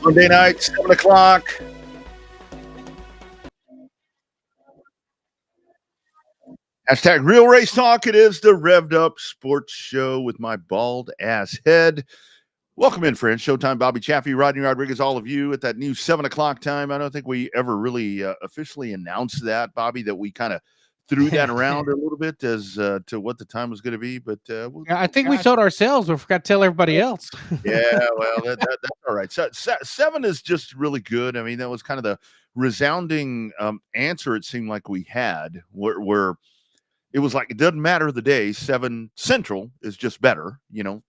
Monday night, 7 o'clock. Hashtag Real Race Talk. It is the Revved Up Sports Show with my bald ass head. Welcome in, friends. Showtime, Bobby Chaffee, Rodney Rodriguez, all of you at that new 7 o'clock time. I don't think we ever really officially announced that, Bobby, that we kind of threw that around a little bit as to what the time was going to be. But I think we told ourselves, but forgot to tell everybody else. Yeah, well, that's all right. So, 7 is just really good. I mean, that was kind of the resounding answer it seemed like we had, where it was like, it doesn't matter the day, 7 Central is just better,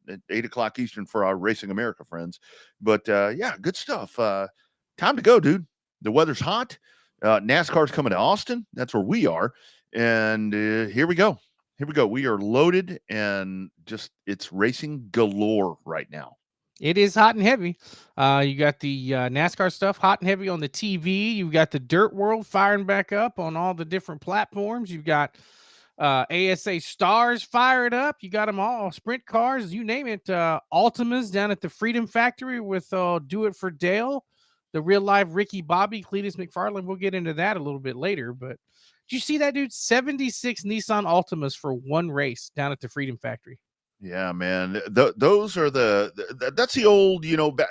at 8 o'clock Eastern for our Racing America friends. But yeah, good stuff. Time to go, dude. The weather's hot. NASCAR's coming to Austin. That's where we are. And here we go. Here we go. We are loaded and just it's racing galore right now. It is hot and heavy. You got the NASCAR stuff hot and heavy on the TV. You've got the Dirt World firing back up on all the different platforms. You've got ASA Stars fired up. You got them all. Sprint cars, you name it. Altimas down at the Freedom Factory with Do It for Dale. The real live Ricky Bobby, Cletus McFarland. We'll get into that a little bit later. But did you see that, dude? 76 Nissan Altimas for one race down at the Freedom Factory. Yeah, man. Those are that's the old,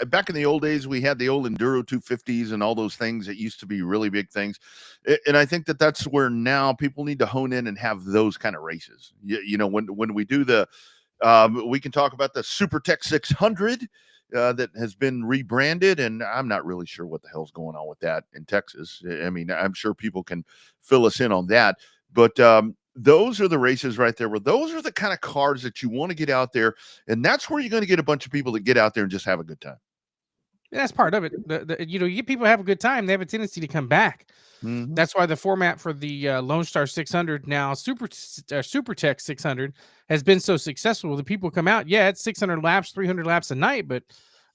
back in the old days, we had the old Enduro 250s and all those things that used to be really big things. And I think that's where now people need to hone in and have those kind of races. When we do we can talk about the Super Tech 600 that has been rebranded. And I'm not really sure what the hell's going on with that in Texas. I mean, I'm sure people can fill us in on that. But those are the races right there where those are the kind of cars that you want to get out there. And that's where you're going to get a bunch of people that get out there and just have a good time. That's part of it. You get people have a good time. They have a tendency to come back. Mm-hmm. That's why the format for the Lone Star 600 now, Super Tech 600, has been so successful. The people come out, it's 600 laps, 300 laps a night, but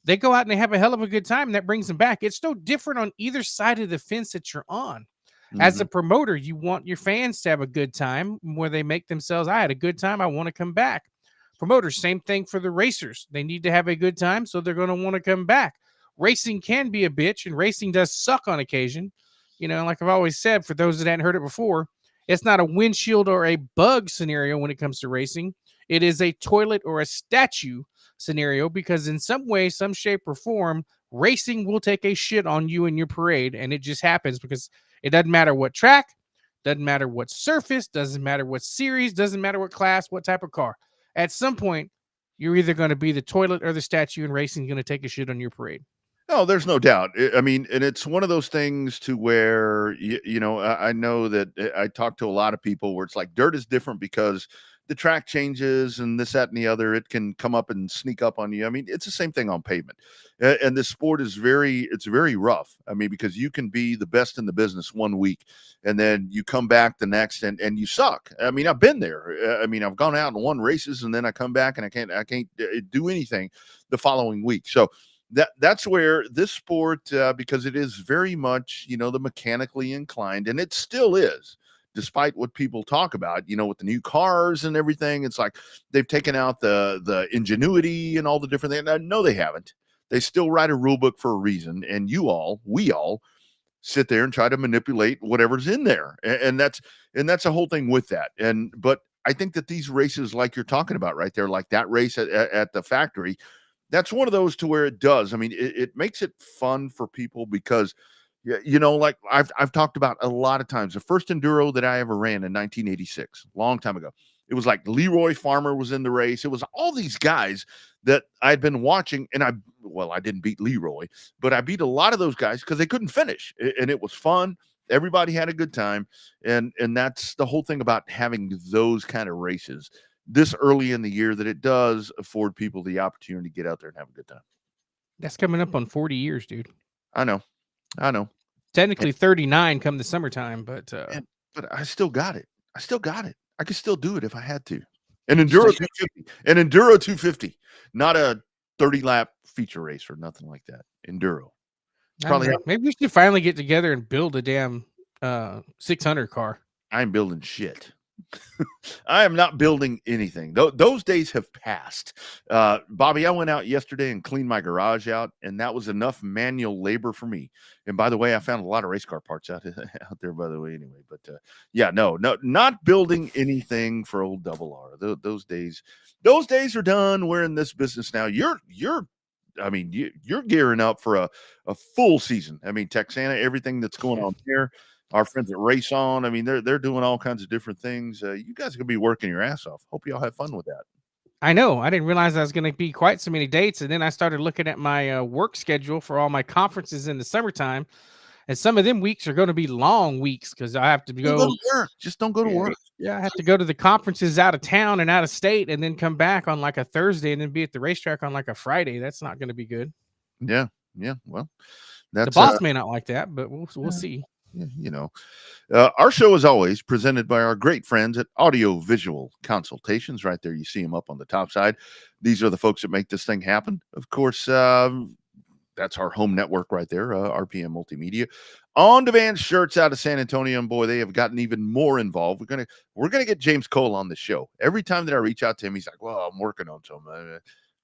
they go out and they have a hell of a good time. And that brings them back. It's no different on either side of the fence that you're on. As a promoter, you want your fans to have a good time where they make themselves, I had a good time, I want to come back. Promoters, same thing for the racers. They need to have a good time, so they're going to want to come back. Racing can be a bitch, and racing does suck on occasion. Like I've always said, for those that hadn't heard it before, it's not a windshield or a bug scenario when it comes to racing. It is a toilet or a statue scenario because in some way, some shape or form, racing will take a shit on you in your parade, and it just happens because it doesn't matter what track, doesn't matter what surface, doesn't matter what series, doesn't matter what class, what type of car. At some point, you're either going to be the toilet or the statue, and racing is going to take a shit on your parade. Oh, there's no doubt. I mean, and it's one of those things to where, I know that I talk to a lot of people where it's like dirt is different because the track changes and this, that, and the other. It can come up and sneak up on you. I mean, it's the same thing on pavement. And this sport is very rough. I mean, because you can be the best in the business one week and then you come back the next and you suck. I mean, I've been there. I mean, I've gone out and won races and then I come back and I can't do anything the following week. So that's where this sport, because it is very much, the mechanically inclined, and it still is, despite what people talk about, with the new cars and everything. It's like they've taken out the ingenuity and all the different things. No, they haven't. They still write a rule book for a reason, and we all sit there and try to manipulate whatever's in there, and that's a whole thing with that. But I think that these races, like you're talking about right there, like that race at the factory, that's one of those to where it does. I mean, it makes it fun for people because, like I've talked about a lot of times, the first Enduro that I ever ran in 1986, long time ago, it was like Leroy Farmer was in the race. It was all these guys that I'd been watching, and I didn't beat Leroy, but I beat a lot of those guys because they couldn't finish, and it was fun. Everybody had a good time, and that's the whole thing about having those kind of races this early in the year, that it does afford people the opportunity to get out there and have a good time. That's coming up on 40 years, dude. I know. Technically 39 come the summertime, but I still got it. I could still do it if I had to. An Enduro 250, not a 30-lap feature race or nothing like that. Enduro. Maybe we should finally get together and build a damn 600 car. I'm building shit. I am not building anything. Those days have passed. Bobby, I went out yesterday and cleaned my garage out, and that was enough manual labor for me. And by the way, I found a lot of race car parts out out there. By the way, anyway, but yeah, no, not building anything for old Double R. Those days are done. We're in this business now. I mean, you're gearing up for a full season. I mean, Texana, everything that's going on there. Our friends at Race On, I mean, they're doing all kinds of different things. You guys are gonna be working your ass off. Hope you all have fun with that. I know. I didn't realize I was going to be quite so many dates, and then I started looking at my work schedule for all my conferences in the summertime, and some of them weeks are going to be long weeks because I have to Don't go go. to work. Just don't go to work. Yeah, I have to go to the conferences out of town and out of state, and then come back on like a Thursday, and then be at the racetrack on like a Friday. That's not going to be good. Yeah, yeah. Well, The that's boss may not like that, but we'll see. yeah, you know. Our show is always presented by our great friends at Audio Visual Consultations. Right there, you see them up on the top side. These are the folks that make this thing happen. Of course, that's our home network right there, RPM Multimedia. On demand shirts out of San Antonio, and boy, they have gotten even more involved. We're gonna get James Cole on the show. Every time that I reach out to him, he's like, "Well, I'm working on something."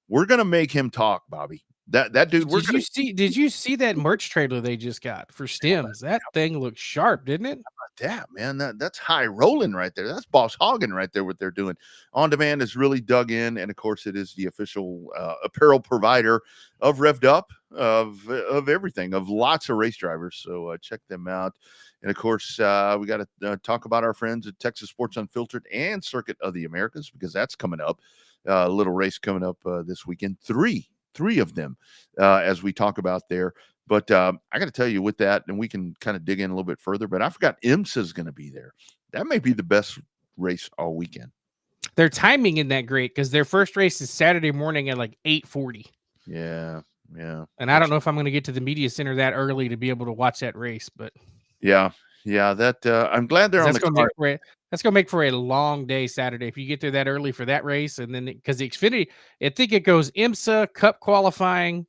We're gonna make him talk, Bobby. That dude. Did you see that merch trailer they just got for stems? That thing looks sharp, didn't it? That man, that's high rolling right there. That's boss hogging right there. What they're doing on demand is really dug in, and of course, it is the official apparel provider of Revved Up, of everything, of lots of race drivers. So check them out. And of course, we got to talk about our friends at Texas Sports Unfiltered and Circuit of the Americas, because that's coming up. A little race coming up this weekend. Three of them, as we talk about there. But I got to tell you, with that, and we can kind of dig in a little bit further, but I forgot IMSA is going to be there. That may be the best race all weekend. Their timing isn't that great because their first race is Saturday morning at like 8:40. Yeah. And I don't know if I'm going to get to the media center that early to be able to watch that race, but yeah. That I'm glad they're on the card. That's going to make for a long day Saturday if you get there that early for that race. And then because the Xfinity, I think it goes IMSA Cup qualifying,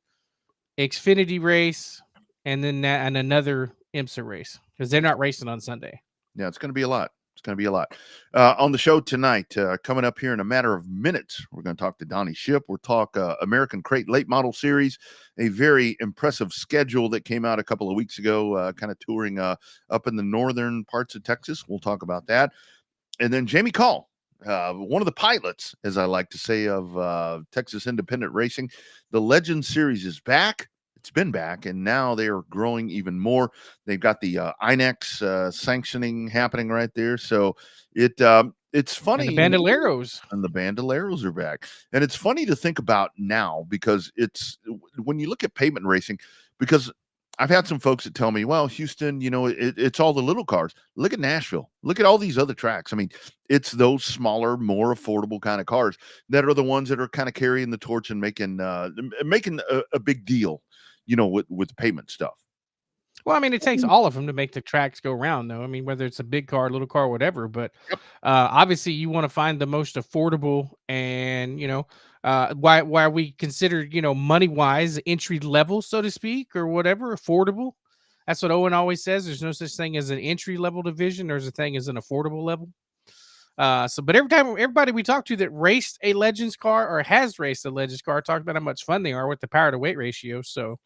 Xfinity race, and then and another IMSA race because they're not racing on Sunday. Yeah, it's going to be a lot. It's going to be a lot. On the show tonight, coming up here in a matter of minutes, we're going to talk to Donnie Shipp. We'll talk American Crate Late Model Series, a very impressive schedule that came out a couple of weeks ago, kind of touring up in the northern parts of Texas. We'll talk about that. And then Jaime Call, one of the pilots, as I like to say, of Texas Independent Racing. The Legend Series is back. It's been back, and now they are growing even more. They've got the INEX sanctioning happening right there. So it's funny. And the Bandoleros. And the Bandoleros are back. And it's funny to think about now, because it's when you look at pavement racing, because I've had some folks that tell me, well, Houston, it's all the little cars. Look at Nashville. Look at all these other tracks. I mean, it's those smaller, more affordable kind of cars that are the ones that are kind of carrying the torch and making a big deal, with pavement stuff. Well, I mean, it takes all of them to make the tracks go round, though. I mean, whether it's a big car, little car, whatever. But obviously, you want to find the most affordable, and why we consider money wise entry level, so to speak, or whatever, affordable. That's what Owen always says. There's no such thing as an entry level division. There's a thing as an affordable level. But everybody we talk to that raced a Legends car or has raced a Legends car talked about how much fun they are with the power to weight ratio. So.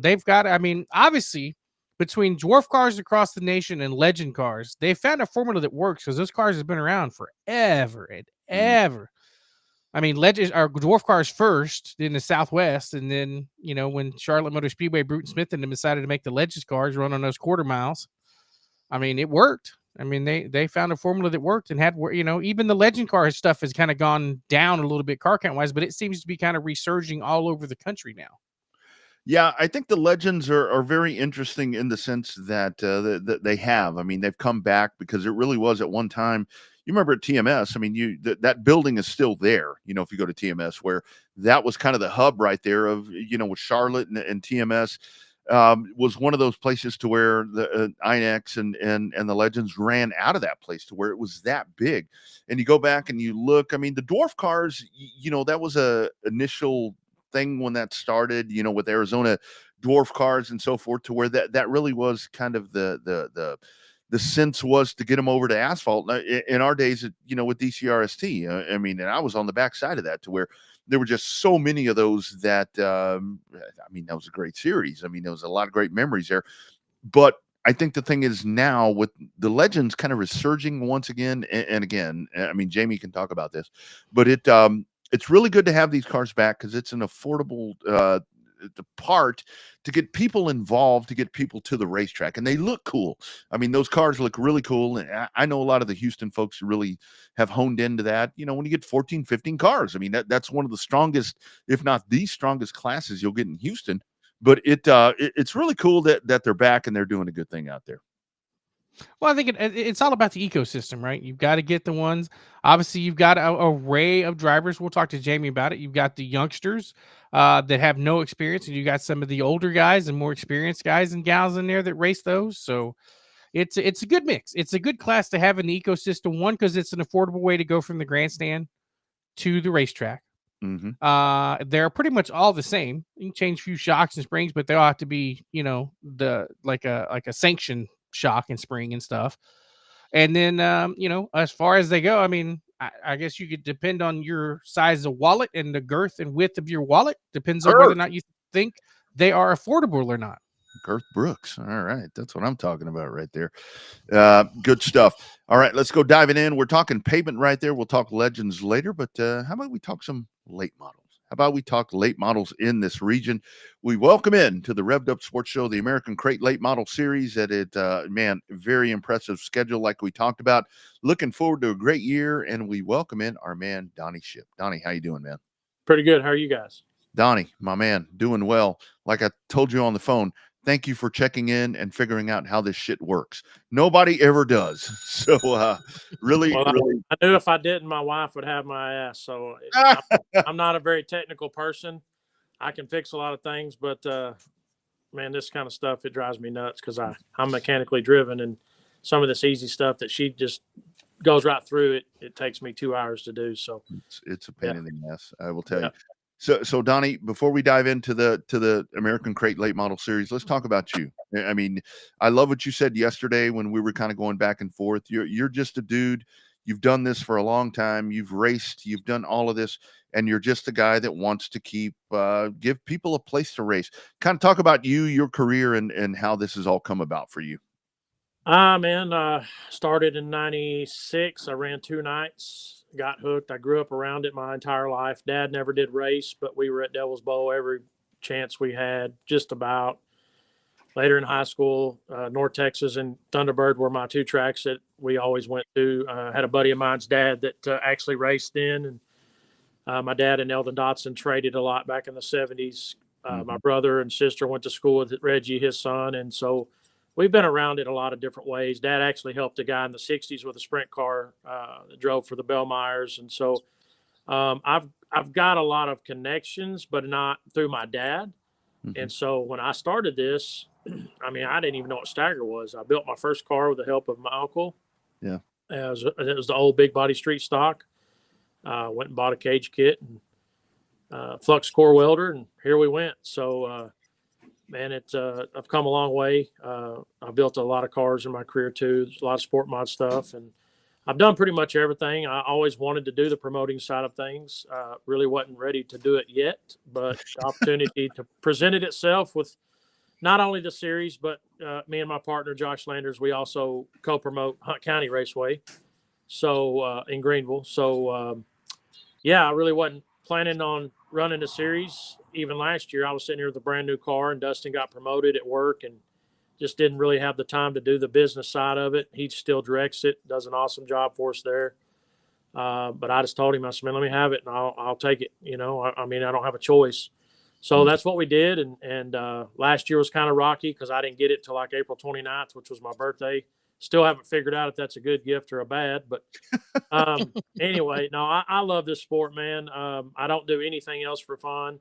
They've got, I mean, obviously, between dwarf cars across the nation and legend cars, they found a formula that works because those cars have been around forever and ever. I mean, legends are dwarf cars first in the Southwest, and then when Charlotte Motor Speedway, Bruton Smith, and them decided to make the legends cars run on those quarter miles. I mean, it worked. I mean, they found a formula that worked and had, even the legend car stuff has kind of gone down a little bit car count wise, but it seems to be kind of resurging all over the country now. Yeah, I think the Legends are very interesting in the sense that that they have. I mean, they've come back because it really was at one time. You remember at TMS? I mean, that building is still there. If you go to TMS, where that was kind of the hub right there of with Charlotte and TMS, was one of those places to where the INEX and the Legends ran out of that place to where it was that big. And you go back and you look. I mean, the dwarf cars, that was a initial thing when that started, with Arizona dwarf cars and so forth, to where that really was kind of the the sense was to get them over to asphalt. In our days, with DCRST, I mean, and I was on the backside of that, to where there were just so many of those that, I mean, that was a great series. I mean, there was a lot of great memories there. But I think the thing is, now with the Legends kind of resurging once again, and again, I mean, Jaime can talk about this, but it's really good to have these cars back, because it's an affordable the part to get people involved, to get people to the racetrack, and they look cool. I mean, those cars look really cool, and I know a lot of the Houston folks really have honed into that. When you get 14, 15 cars, I mean, that's one of the strongest, if not the strongest classes you'll get in Houston. But it's really cool that they're back and they're doing a good thing out there. Well, I think it's all about the ecosystem, right? You've got to get the ones. Obviously, you've got an array of drivers. We'll talk to Jaime about it. You've got the youngsters that have no experience, and you got some of the older guys and more experienced guys and gals in there that race those. So it's a good mix. It's a good class to have in the ecosystem. One, because it's an affordable way to go from the grandstand to the racetrack. They're pretty much all the same. You can change a few shocks and springs, but they all have to be, the like a sanction shock and spring and stuff. And then, as far as they go, I mean, I guess you could depend on your size of wallet and the girth and width of your wallet. Depends on whether or not you think they are affordable or not. Girth Brooks. All right. That's what I'm talking about right there. Good stuff. All right. Let's go diving in. We're talking pavement right there. We'll talk Legends later, but how about we talk some late models? How about we talk late models in this region? We welcome in to the Revved Up Sports Show, the American Crate Late Model Series. Man, very impressive schedule, like we talked about. Looking forward to a great year, and we welcome in our man, Donnie Shipp. Donnie, how you doing, man? Pretty good. How are you guys? Donnie, my man, doing well. Like I told you on the phone, thank you for checking in and figuring out how this shit works. Nobody ever does. So really, well, really. I knew if I didn't, my wife would have my ass. So I'm not a very technical person. I can fix a lot of things, but man, this kind of stuff, it drives me nuts, because I'm mechanically driven, and some of this easy stuff that she just goes right through, it takes me 2 hours to do. So it's a pain in the ass, I will tell you. So Donnie, before we dive into the American Crate Late Model Series, let's talk about you. I mean, I love what you said yesterday when we were kind of going back and forth. You're just a dude. You've done this for a long time. You've raced. You've done all of this, and you're just a guy that wants to give people a place to race. Kind of talk about you, your career, and how this has all come about for you. Man, started in '96. I ran 2 nights. Got hooked. I grew up around it my entire life. Dad never did race, but we were at Devil's Bowl every chance we had, just about. Later in high school, North Texas and Thunderbird were my 2 tracks that we always went to. Had a buddy of mine's dad that actually raced in, and my dad and Eldon Dotson traded a lot back in the '70s. My brother and sister went to school with Reggie, his son, and so we've been around it a lot of different ways. Dad actually helped a guy in the '60s with a sprint car that drove for the Bellmeyers. And so I've got a lot of connections, but not through my dad. And so when I started this, I mean, I didn't even know what stagger was. I built my first car with the help of my uncle. Yeah. It was the old big body street stock. Went and bought a cage kit and flux core welder, and here we went. So, man, I've come a long way. I built a lot of cars in my career too. There's a lot of sport mod stuff, and I've done pretty much everything. I always wanted to do the promoting side of things. Really wasn't ready to do it yet, but the opportunity to presented itself with not only the series, but me and my partner Josh Landers, we also co-promote Hunt County Raceway, so in Greenville. So yeah, I really wasn't planning on running the series. Even last year, I was sitting here with a brand new car, and Dustin got promoted at work and just didn't really have the time to do the business side of it. He still directs it, does an awesome job for us there. But I just told him, I said, man, let me have it, and I'll take it. I mean, I don't have a choice. So that's what we did. And last year was kind of rocky because I didn't get it till like April 29th, which was my birthday. Still haven't figured out if that's a good gift or a bad, but anyway, no, I love this sport, man. I don't do anything else for fun.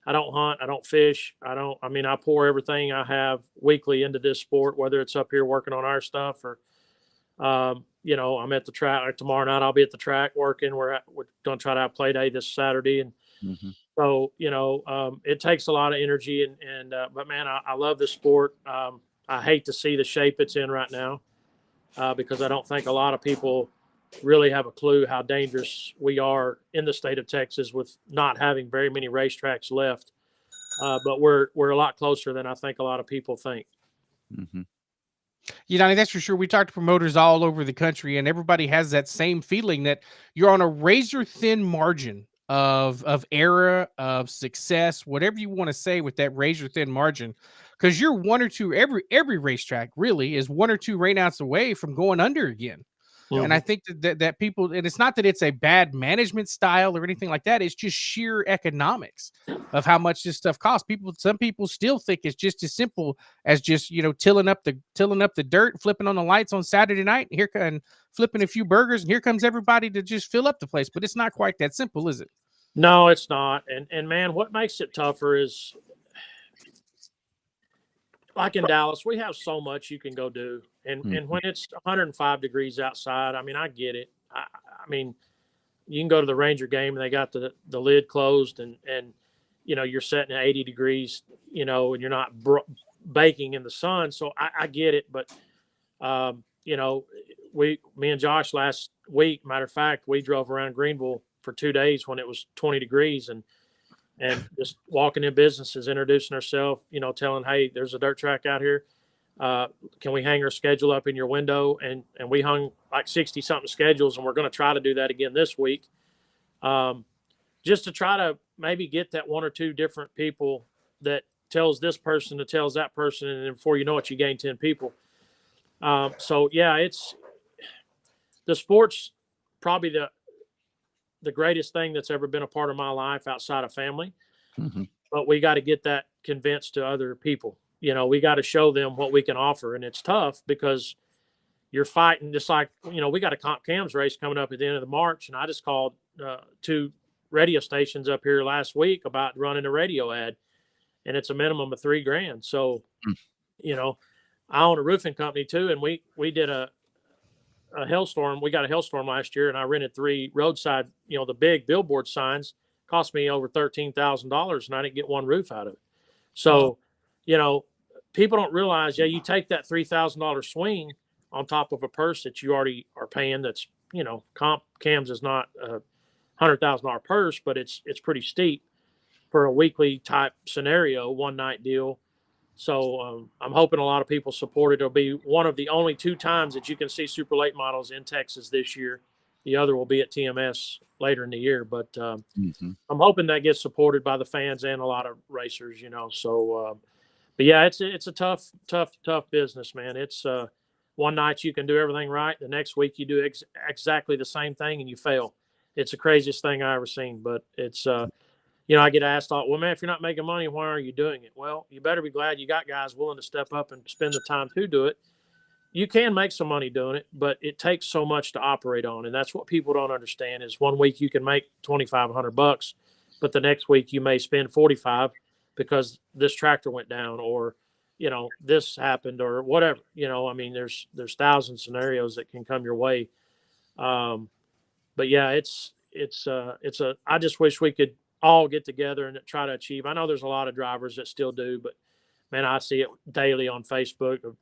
I don't hunt. I don't fish. I pour everything I have weekly into this sport, whether it's up here working on our stuff or, I'm at the track. Like tomorrow night, I'll be at the track working. We're going to try to have play day this Saturday. And so, it takes a lot of energy but man, I love this sport. I hate to see the shape it's in right now. because I don't think a lot of people really have a clue how dangerous we are in the state of Texas with not having very many racetracks left. But we're a lot closer than I think a lot of people think. Mm-hmm. Donnie, that's for sure. We talk to promoters all over the country, and everybody has that same feeling that you're on a razor thin margin of error, of success, whatever you want to say with that razor thin margin, because you're one or two, every racetrack really is one or two rainouts away from going under again. Mm-hmm. And I think that people, and it's not that it's a bad management style or anything like that. It's just sheer economics of how much this stuff costs. Some people still think it's just as simple as just, tilling up the dirt, flipping on the lights on Saturday night, and flipping a few burgers, and here comes everybody to just fill up the place. But it's not quite that simple, is it? No, it's not. And man, what makes it tougher is, like in Dallas, we have so much you can go do. And when it's 105 degrees outside, I mean, I get it. I mean, you can go to the Ranger game and they got the lid closed and you're setting at 80 degrees, and you're not baking in the sun. So I get it. But, me and Josh last week, matter of fact, we drove around Greenville for 2 days when it was 20 degrees and just walking in businesses, introducing ourselves, telling, hey, there's a dirt track out here. Can we hang our schedule up in your window? And we hung like 60 something schedules, and we're going to try to do that again this week. Just to try to maybe get that one or two different people that tells this person that tells that person. And then before you know it, you gain 10 people. So yeah, it's the sport's probably the greatest thing that's ever been a part of my life outside of family. Mm-hmm. But we got to get that convinced to other people. We got to show them what we can offer. And it's tough because you're fighting just like, we got a comp cams race coming up at the end of the March. And I just called 2 radio stations up here last week about running a radio ad, and it's a minimum of $3,000. So, I own a roofing company too. And we did a hailstorm. We got a hailstorm last year, and I rented 3 roadside, the big billboard signs. Cost me over $13,000, and I didn't get one roof out of it. So, people don't realize, you take that $3,000 swing on top of a purse that you already are paying. That's, comp cams is not a $100,000 purse, but it's pretty steep for a weekly type scenario, one night deal. So I'm hoping a lot of people support it. It'll be one of the only 2 times that you can see super late models in Texas this year. The other will be at TMS later in the year, but I'm hoping that gets supported by the fans and a lot of racers, So, but yeah, it's a tough business, man. It's one night you can do everything right. The next week you do exactly the same thing and you fail. It's the craziest thing I ever seen, but it's, I get asked, well, man, if you're not making money, why are you doing it? Well, you better be glad you got guys willing to step up and spend the time to do it. You can make some money doing it, but it takes so much to operate on. And that's what people don't understand is one week you can make $2,500, but the next week you may spend 45 because this tractor went down or, this happened or whatever, there's 1,000 scenarios that can come your way. But yeah, I just wish we could all get together and try to achieve. I know there's a lot of drivers that still do, but man, I see it daily on Facebook of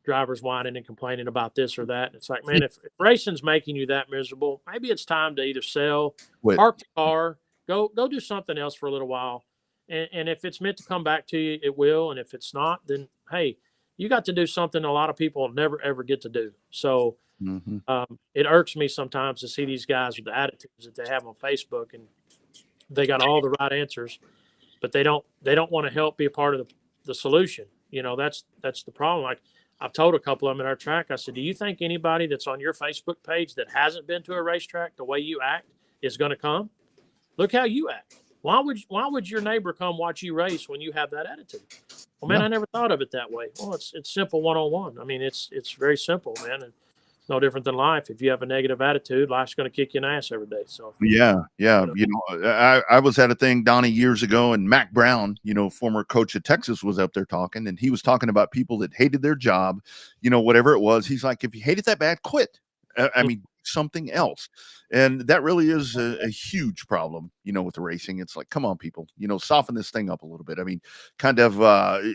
drivers whining and complaining about this or that. And it's like, man, if racing's making you that miserable, maybe it's time to either sell, park the car, go do something else for a little while. And if it's meant to come back to you, it will. And if it's not, then, hey, you got to do something a lot of people never, ever get to do. So it irks me sometimes to see these guys with the attitudes that they have on Facebook, and they got all the right answers, but they don't want to help be a part of the solution. That's the problem. Like I've told a couple of them at our track, I said, do you think anybody that's on your Facebook page that hasn't been to a racetrack the way you act is going to come? Look how you act. Why would your neighbor come watch you race when you have that attitude? Well, man, I never thought of it that way. Well, it's simple one-on-one. I mean, it's very simple, man. And it's no different than life. If you have a negative attitude, life's going to kick you in the ass every day. So yeah. I was at a thing, Donnie, years ago, and Mac Brown, former coach of Texas, was up there talking, and he was talking about people that hated their job, whatever it was. He's like, if you hate it that bad, quit. I mean, something else. And that really is a huge problem, with the racing. It's like, come on, people, soften this thing up a little bit. I mean, kind of,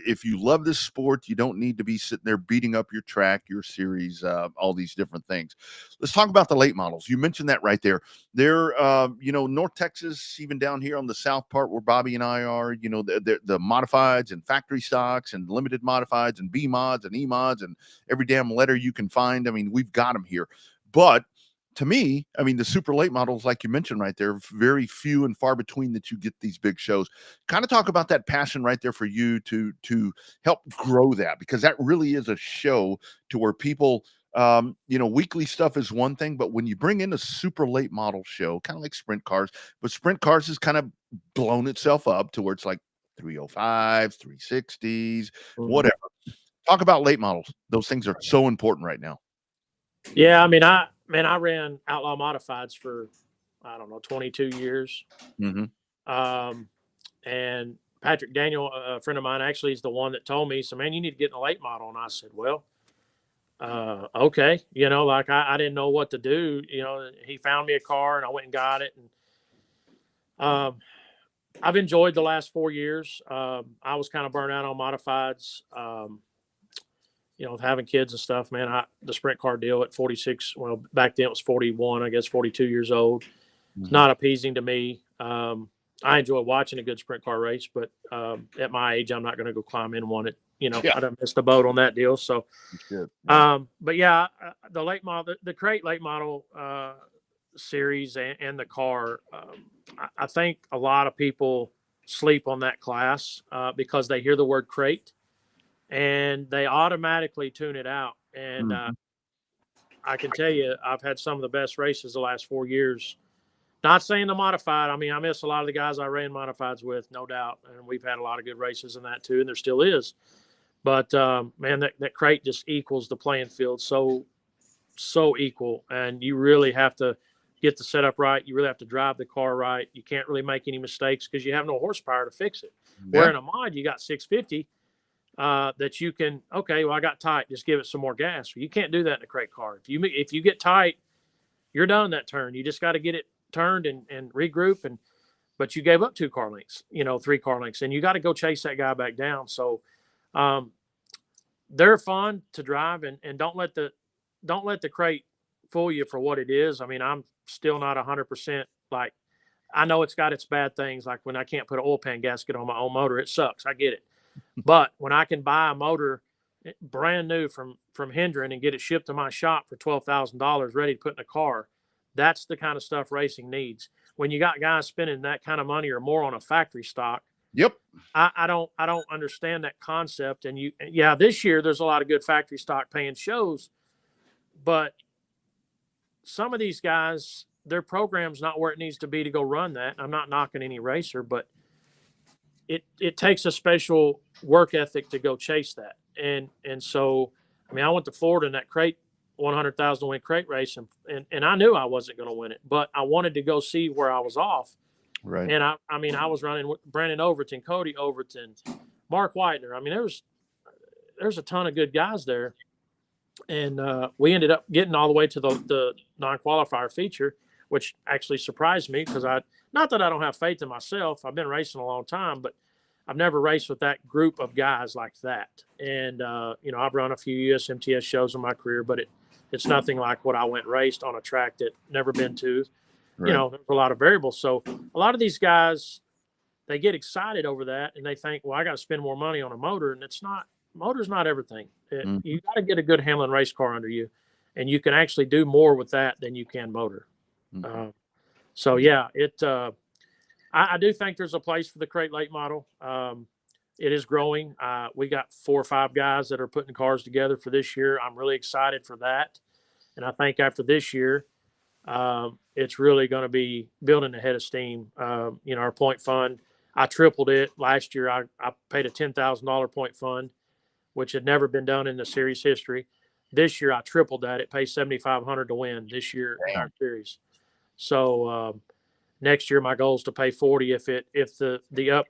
if you love this sport, you don't need to be sitting there beating up your track, your series, all these different things. Let's talk about the late models. You mentioned that right there. They're, North Texas, even down here on the south part where Bobby and I are, the modifieds and factory stocks and limited modifieds and B mods and E mods and every damn letter you can find. I mean, we've got them here. But to me, I mean, the super late models, like you mentioned right there, very few and far between that you get these big shows. Kind of talk about that passion right there for you to help grow that, because that really is a show to where people, weekly stuff is one thing, but when you bring in a super late model show, kind of like sprint cars, but sprint cars has kind of blown itself up to where it's like 305s, 360s, whatever. Talk about late models. Those things are so important right now. Yeah, I mean, I ran Outlaw Modifieds for, I don't know, 22 years. And Patrick Daniel, a friend of mine, actually is the one that told me, so, man, you need to get in a late model. And I said, well, okay. Like I didn't know what to do. He found me a car and I went and got it. And I've enjoyed the last 4 years. I was kind of burnt out on modifieds. Having kids and stuff, man, the sprint car deal at 46, well, back then it was 41, I guess 42 years old. It's not appeasing to me. I enjoy watching a good sprint car race, but at my age, I'm not going to go climb in one. I done missed the boat on that deal. So, but yeah, the late model, the crate late model series and the car, I think a lot of people sleep on that class because they hear the word crate and they automatically tune it out. And I can tell you, I've had some of the best races the last 4 years. Not saying the modified. I mean, I miss a lot of the guys I ran modifieds with, no doubt. And we've had a lot of good races in that too, and there still is. But, man, that crate just equals the playing field so equal. And you really have to get the setup right. You really have to drive the car right. You can't really make any mistakes because you have no horsepower to fix it. Where in a mod, you got 650 that you can, okay, well, I got tight. Just give it some more gas. You can't do that in a crate car. If you get tight, you're done that turn. You just got to get it turned and regroup. But you gave up 2 car lengths, 3 car lengths, and you got to go chase that guy back down. So they're fun to drive, and don't let the crate fool you for what it is. I mean, I'm still not 100%. Like, I know it's got its bad things, like when I can't put an oil pan gasket on my own motor. It sucks. I get it. But when I can buy a motor brand new from Hendren and get it shipped to my shop for $12,000 ready to put in a car, that's the kind of stuff racing needs. When you got guys spending that kind of money or more on a factory stock, I don't understand that concept. And this year there's a lot of good factory stock paying shows, but some of these guys, their program's not where it needs to be to go run that. I'm not knocking any racer, but it takes a special work ethic to go chase that. And so, I mean, I went to Florida in that crate 100,000 win crate race, and I knew I wasn't going to win it, but I wanted to go see where I was off. Right. And I mean, I was running with Brandon Overton, Cody Overton, Mark Whitener. I mean, there's a ton of good guys there. And we ended up getting all the way to the non-qualifier feature, which actually surprised me because not that I don't have faith in myself. I've been racing a long time, but I've never raced with that group of guys like that. And, I've run a few USMTS shows in my career, but it's nothing like what I went raced on a track that never been to. Right. There's a lot of variables. So a lot of these guys, they get excited over that and they think, well, I got to spend more money on a motor. And motor's not everything. You got to get a good handling race car under you, and you can actually do more with that than you can motor. So yeah, I do think there's a place for the crate late model. It is growing. We got 4 or 5 guys that are putting cars together for this year. I'm really excited for that. And I think after this year, it's really going to be building a head of steam. Our point fund, I tripled it last year. I paid a $10,000 point fund, which had never been done in the series history. This year, I tripled that. It pays $7,500 to win this year in our series. So next year, my goal is to pay $40. If the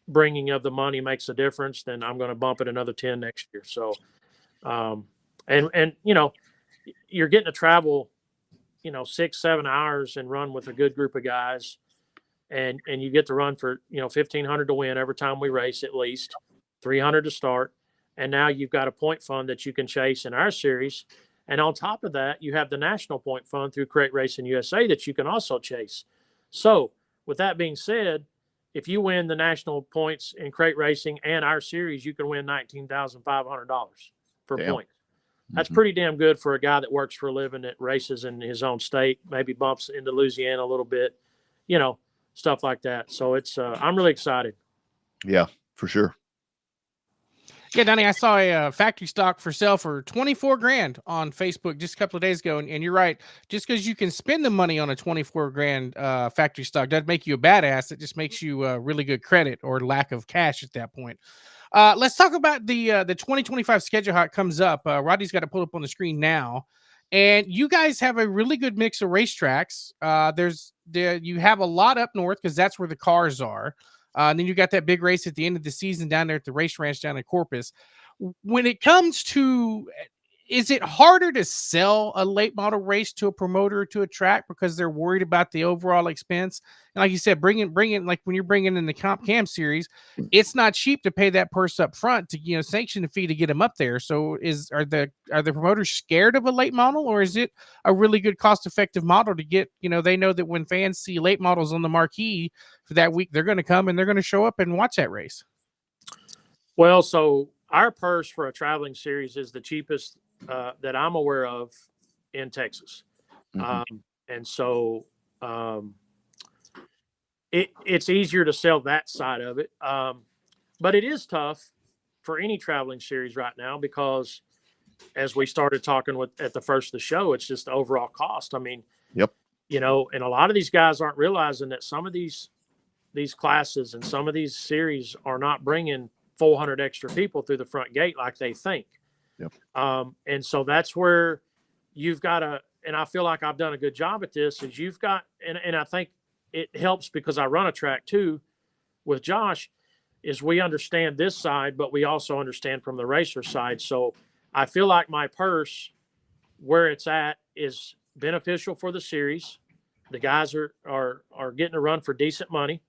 upbringing of the money makes a difference, then I'm going to bump it another 10 next year. So, and you're getting to travel 6-7 hours and run with a good group of guys, and you get to run for 1,500 to win every time we race, at least 300 to start, and now you've got a point fund that you can chase in our series, and on top of that you have the national point fund through Crate Racing USA that you can also chase. So with that being said, if you win the national points in crate racing and our series, you can win $19,500 for points. That's pretty damn good for a guy that works for a living, that races in his own state, maybe bumps into Louisiana a little bit, stuff like that. So it's, I'm really excited. Yeah, for sure. Yeah, Donnie, I saw a factory stock for sale for 24 grand on Facebook just a couple of days ago. And you're right. Just because you can spend the money on a 24 grand factory stock doesn't make you a badass. It just makes you really good credit or lack of cash at that point. Let's talk about the 2025 schedule, how it comes up. Rodney's got it pulled up on the screen now. And you guys have a really good mix of racetracks. You have a lot up north because that's where the cars are. And then you got that big race at the end of the season down there at the race ranch down in Corpus. When it comes to, is it harder to sell a late model race to a promoter or to a track because they're worried about the overall expense? And like you said, bring in like when you're bringing in the Comp Cam series, it's not cheap to pay that purse up front to sanction the fee to get them up there. So are the promoters scared of a late model, or is it a really good cost effective model to get? They know that when fans see late models on the marquee for that week, they're going to come and they're going to show up and watch that race. Well, so our purse for a traveling series is the cheapest that I'm aware of in Texas. And so it's easier to sell that side of it. But it is tough for any traveling series right now because, as we started talking at the first of the show, it's just the overall cost. I mean, yep. And a lot of these guys aren't realizing that some of these classes and some of these series are not bringing 400 extra people through the front gate like they think. Yep. And so that's where you've got to, and I feel like I've done a good job at this, is you've got, and I think it helps because I run a track too with Josh, is we understand this side, but we also understand from the racer side. So I feel like my purse, where it's at, is beneficial for the series. The guys are getting a run for decent money.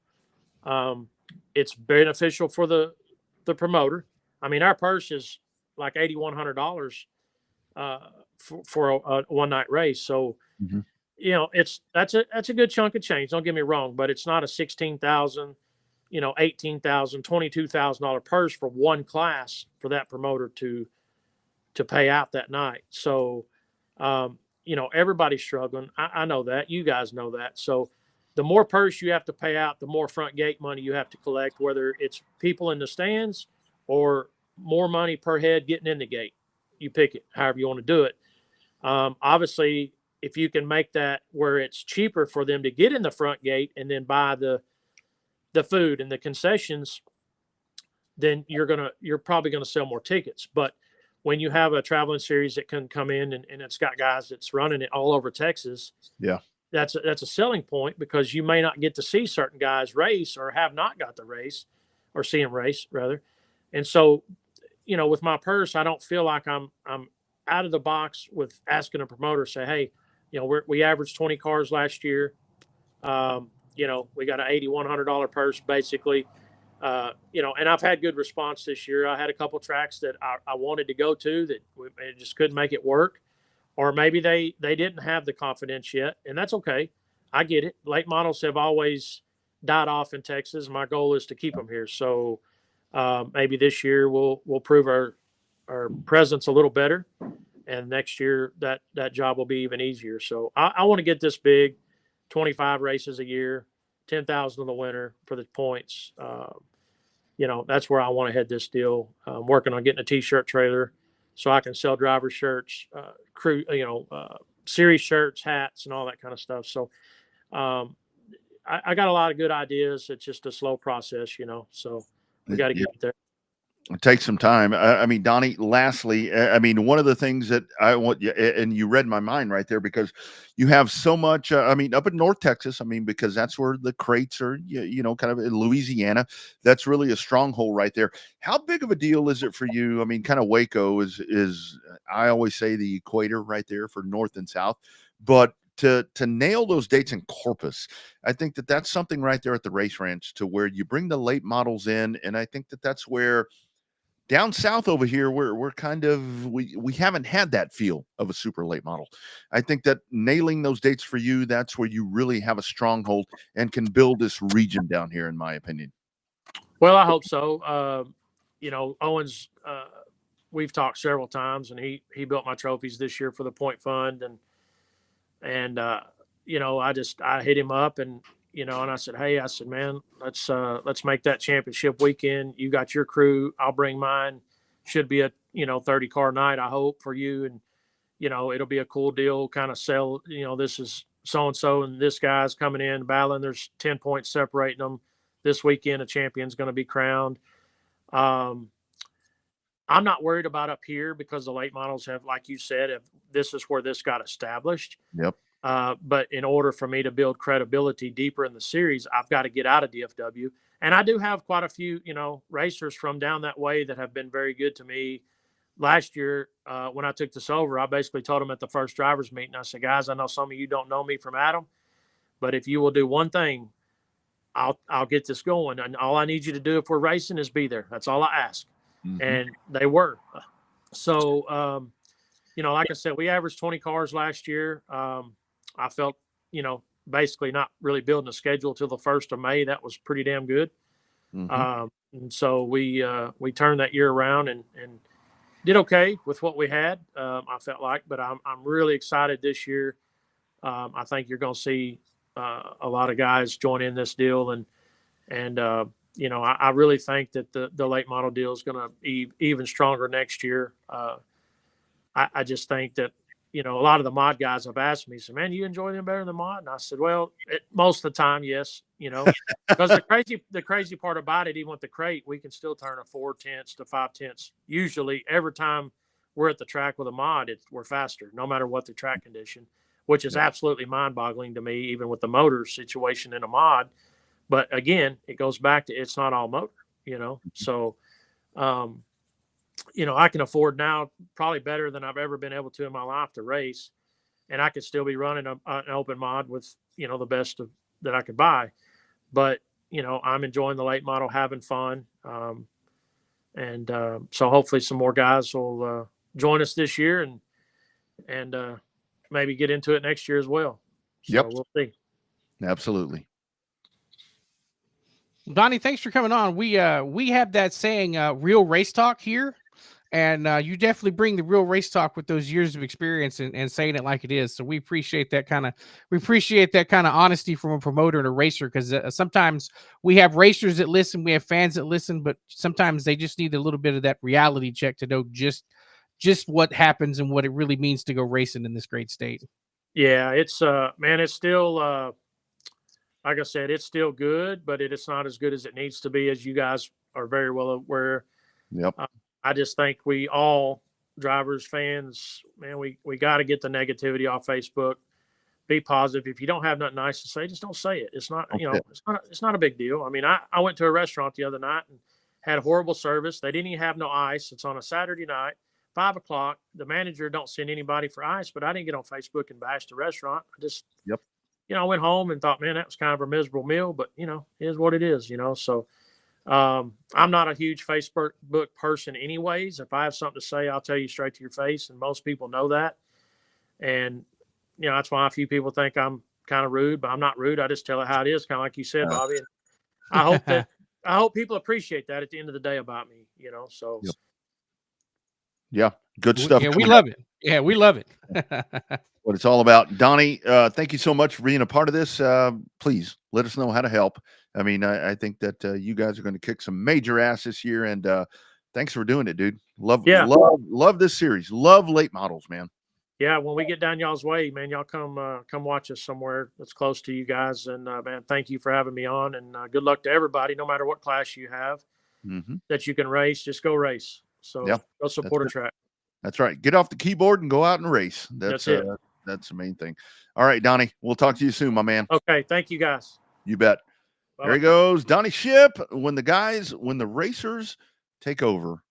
It's beneficial for the promoter. I mean, our purse is like $8,100 for a one night race. So, that's a good chunk of change. Don't get me wrong, but it's not a $16,000, $18,000, $22,000 purse for one class for that promoter to pay out that night. So, everybody's struggling. I know that. You guys know that. So the more purse you have to pay out, the more front gate money you have to collect, whether it's people in the stands or more money per head getting in the gate. You pick it, however you want to do it. Obviously, if you can make that where it's cheaper for them to get in the front gate and then buy the food and the concessions, then you're probably gonna sell more tickets. But when you have a traveling series that can come in and it's got guys that's running it all over Texas, yeah, that's a selling point, because you may not get to see certain guys race or have not got the race or see them race rather. And so, with my purse, I don't feel like I'm out of the box with asking a promoter, say, hey, we averaged 20 cars last year. We got an $8,100 purse basically. And I've had good response this year. I had a couple tracks that I wanted to go to that I just couldn't make it work, or maybe they didn't have the confidence yet, and that's okay. I get it. Late models have always died off in Texas. My goal is to keep them here. So maybe this year we'll prove our presence a little better, and next year that job will be even easier. So I want to get this big, 25 races a year, 10,000 in the winter for the points. That's where I want to head this deal. I'm working on getting a t-shirt trailer so I can sell driver shirts, crew, series shirts, hats, and all that kind of stuff. So I got a lot of good ideas. It's just a slow process, so we got to get there. It takes some time. I mean, Donnie, lastly, one of the things that I want you, and you read my mind right there, because you have so much, up in North Texas, because that's where the crates are, kind of in Louisiana. That's really a stronghold right there. How big of a deal is it for you? Kind of Waco is I always say the equator right there for North and South, but to nail those dates in Corpus. I think that that's something right there at the race ranch to where you bring the late models in, and I think that that's where down south over here we're kind of we haven't had that feel of a super late model. I think that nailing those dates for you, that's where you really have a stronghold and can build this region down here, in my opinion. Well, I hope so. Owens, we've talked several times, and he built my trophies this year for the Point Fund, and I hit him up, and and I said, hey, man, let's make that championship weekend. You got your crew, I'll bring mine. Should be a 30 car night, I hope, for you, and it'll be a cool deal. Kind of sell, this is so and so, and this guy's coming in battling. There's 10 points separating them. This weekend, a champion's going to be crowned. I'm not worried about up here because the late models have, like you said, if this is where this got established. Yep. But in order for me to build credibility deeper in the series, I've got to get out of DFW. And I do have quite a few, racers from down that way that have been very good to me. Last year, when I took this over, I basically told them at the first drivers meeting, I said, guys, I know some of you don't know me from Adam, but if you will do one thing, I'll get this going. And all I need you to do if we're racing is be there. That's all I ask. Mm-hmm. And they were. So, like I said, we averaged 20 cars last year. I felt, basically not really building a schedule till the 1st of May. That was pretty damn good. Mm-hmm. And so we turned that year around and did okay with what we had. I felt like, but I'm really excited this year. I think you're going to see a lot of guys join in this deal, and I really think that the late model deal is going to be even stronger next year. I just think that a lot of the mod guys have asked me, so man, you enjoy them better than mod? And I said, well, most of the time, yes, because the crazy part about it, even with the crate, we can still turn a 4/10 to 5/10 usually every time we're at the track with a mod. We're faster, no matter what the track condition, which is absolutely mind-boggling to me, even with the motor situation in a mod. But again, it goes back to it's not all motor, So, I can afford now probably better than I've ever been able to in my life to race, and I could still be running an open mod with the best that I could buy. But I'm enjoying the late model, having fun, and so hopefully some more guys will join us this year and maybe get into it next year as well. So we'll see. Absolutely. Donnie, thanks for coming on. We have that saying, real race talk here. And you definitely bring the real race talk with those years of experience and saying it like it is. So we appreciate that kind of honesty from a promoter and a racer, because sometimes we have racers that listen, we have fans that listen, but sometimes they just need a little bit of that reality check to know just what happens and what it really means to go racing in this great state. Yeah, it's man, it's still like I said, it's still good, but it's not as good as it needs to be, as you guys are very well aware. Yep. I just think we all, drivers, fans, man, we got to get the negativity off Facebook. Be positive. If you don't have nothing nice to say, just don't say it. It's not, it's not a big deal. I mean, I went to a restaurant the other night and had horrible service. They didn't even have no ice. It's on a Saturday night, 5 o'clock. The manager don't send anybody for ice, but I didn't get on Facebook and bash the restaurant. I just, I went home and thought, man, that was kind of a miserable meal, but it is what it is, So I'm not a huge Facebook person anyways. If I have something to say, I'll tell you straight to your face. And most people know that. And, that's why a few people think I'm kind of rude, but I'm not rude. I just tell it how it is, kind of like you said, Bobby. And I hope people appreciate that at the end of the day about me, so. Yep. Yeah. Good stuff. Yeah, we love it. Yeah, we love it. What it's all about. Donnie, thank you so much for being a part of this. Please let us know how to help. I mean, I think that you guys are going to kick some major ass this year, and thanks for doing it, dude. Love this series. Love late models, man. Yeah, when we get down y'all's way, man, y'all come watch us somewhere that's close to you guys. And man, thank you for having me on, and good luck to everybody, no matter what class you have that you can race. Just go race. So go support a track. That's right. Get off the keyboard and go out and race. That's it. That's the main thing. All right, Donnie, we'll talk to you soon, my man. Okay. Thank you, guys. You bet. Bye. There he goes. Donnie Shipp. When the racers take over,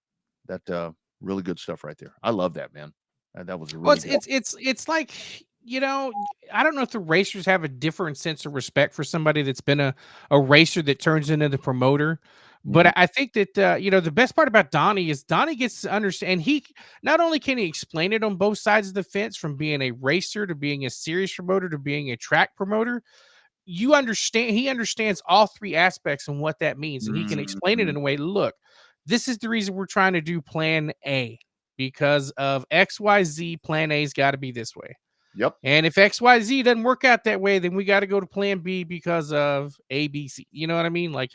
that really good stuff right there. I love that, man. That was a really it's like, I don't know if the racers have a different sense of respect for somebody that's been a racer that turns into the promoter. But I think that, the best part about Donnie is Donnie gets to understand. And he not only can he explain it on both sides of the fence, from being a racer to being a series promoter to being a track promoter. He understands all three aspects and what that means. And he can explain it in a way, look, this is the reason we're trying to do plan A, because of XYZ. Plan A's got to be this way. Yep. And if XYZ doesn't work out that way, then we got to go to plan B because of ABC. You know what I mean? Like,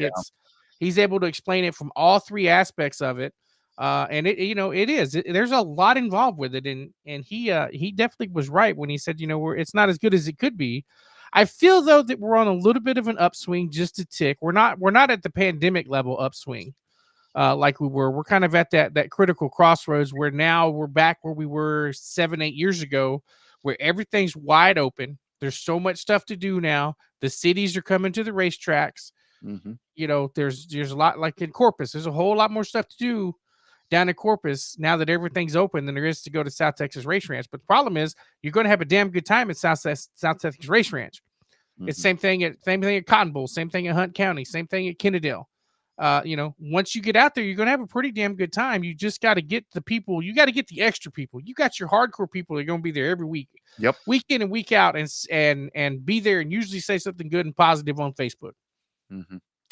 he's able to explain it from all three aspects of it. And there's a lot involved with it. And he definitely was right when he said, it's not as good as it could be. I feel though that we're on a little bit of an upswing, just a tick. We're not at the pandemic level upswing. Like we were. We're kind of at that critical crossroads where now we're back where we were 7-8 years ago, where everything's wide open. There's so much stuff to do now. The cities are coming to the racetracks. There's a lot, like in Corpus. There's a whole lot more stuff to do down in Corpus now that everything's open than there is to go to South Texas Race Ranch. But the problem is you're going to have a damn good time at South Texas Race Ranch. It's same thing at Cotton Bowl, same thing at Hunt County, same thing at Kennedale. Once you get out there, you're going to have a pretty damn good time. You just got to get the people. You got to get the extra people. You got your hardcore people that are going to be there every week, week in and week out, and be there and usually say something good and positive on Facebook.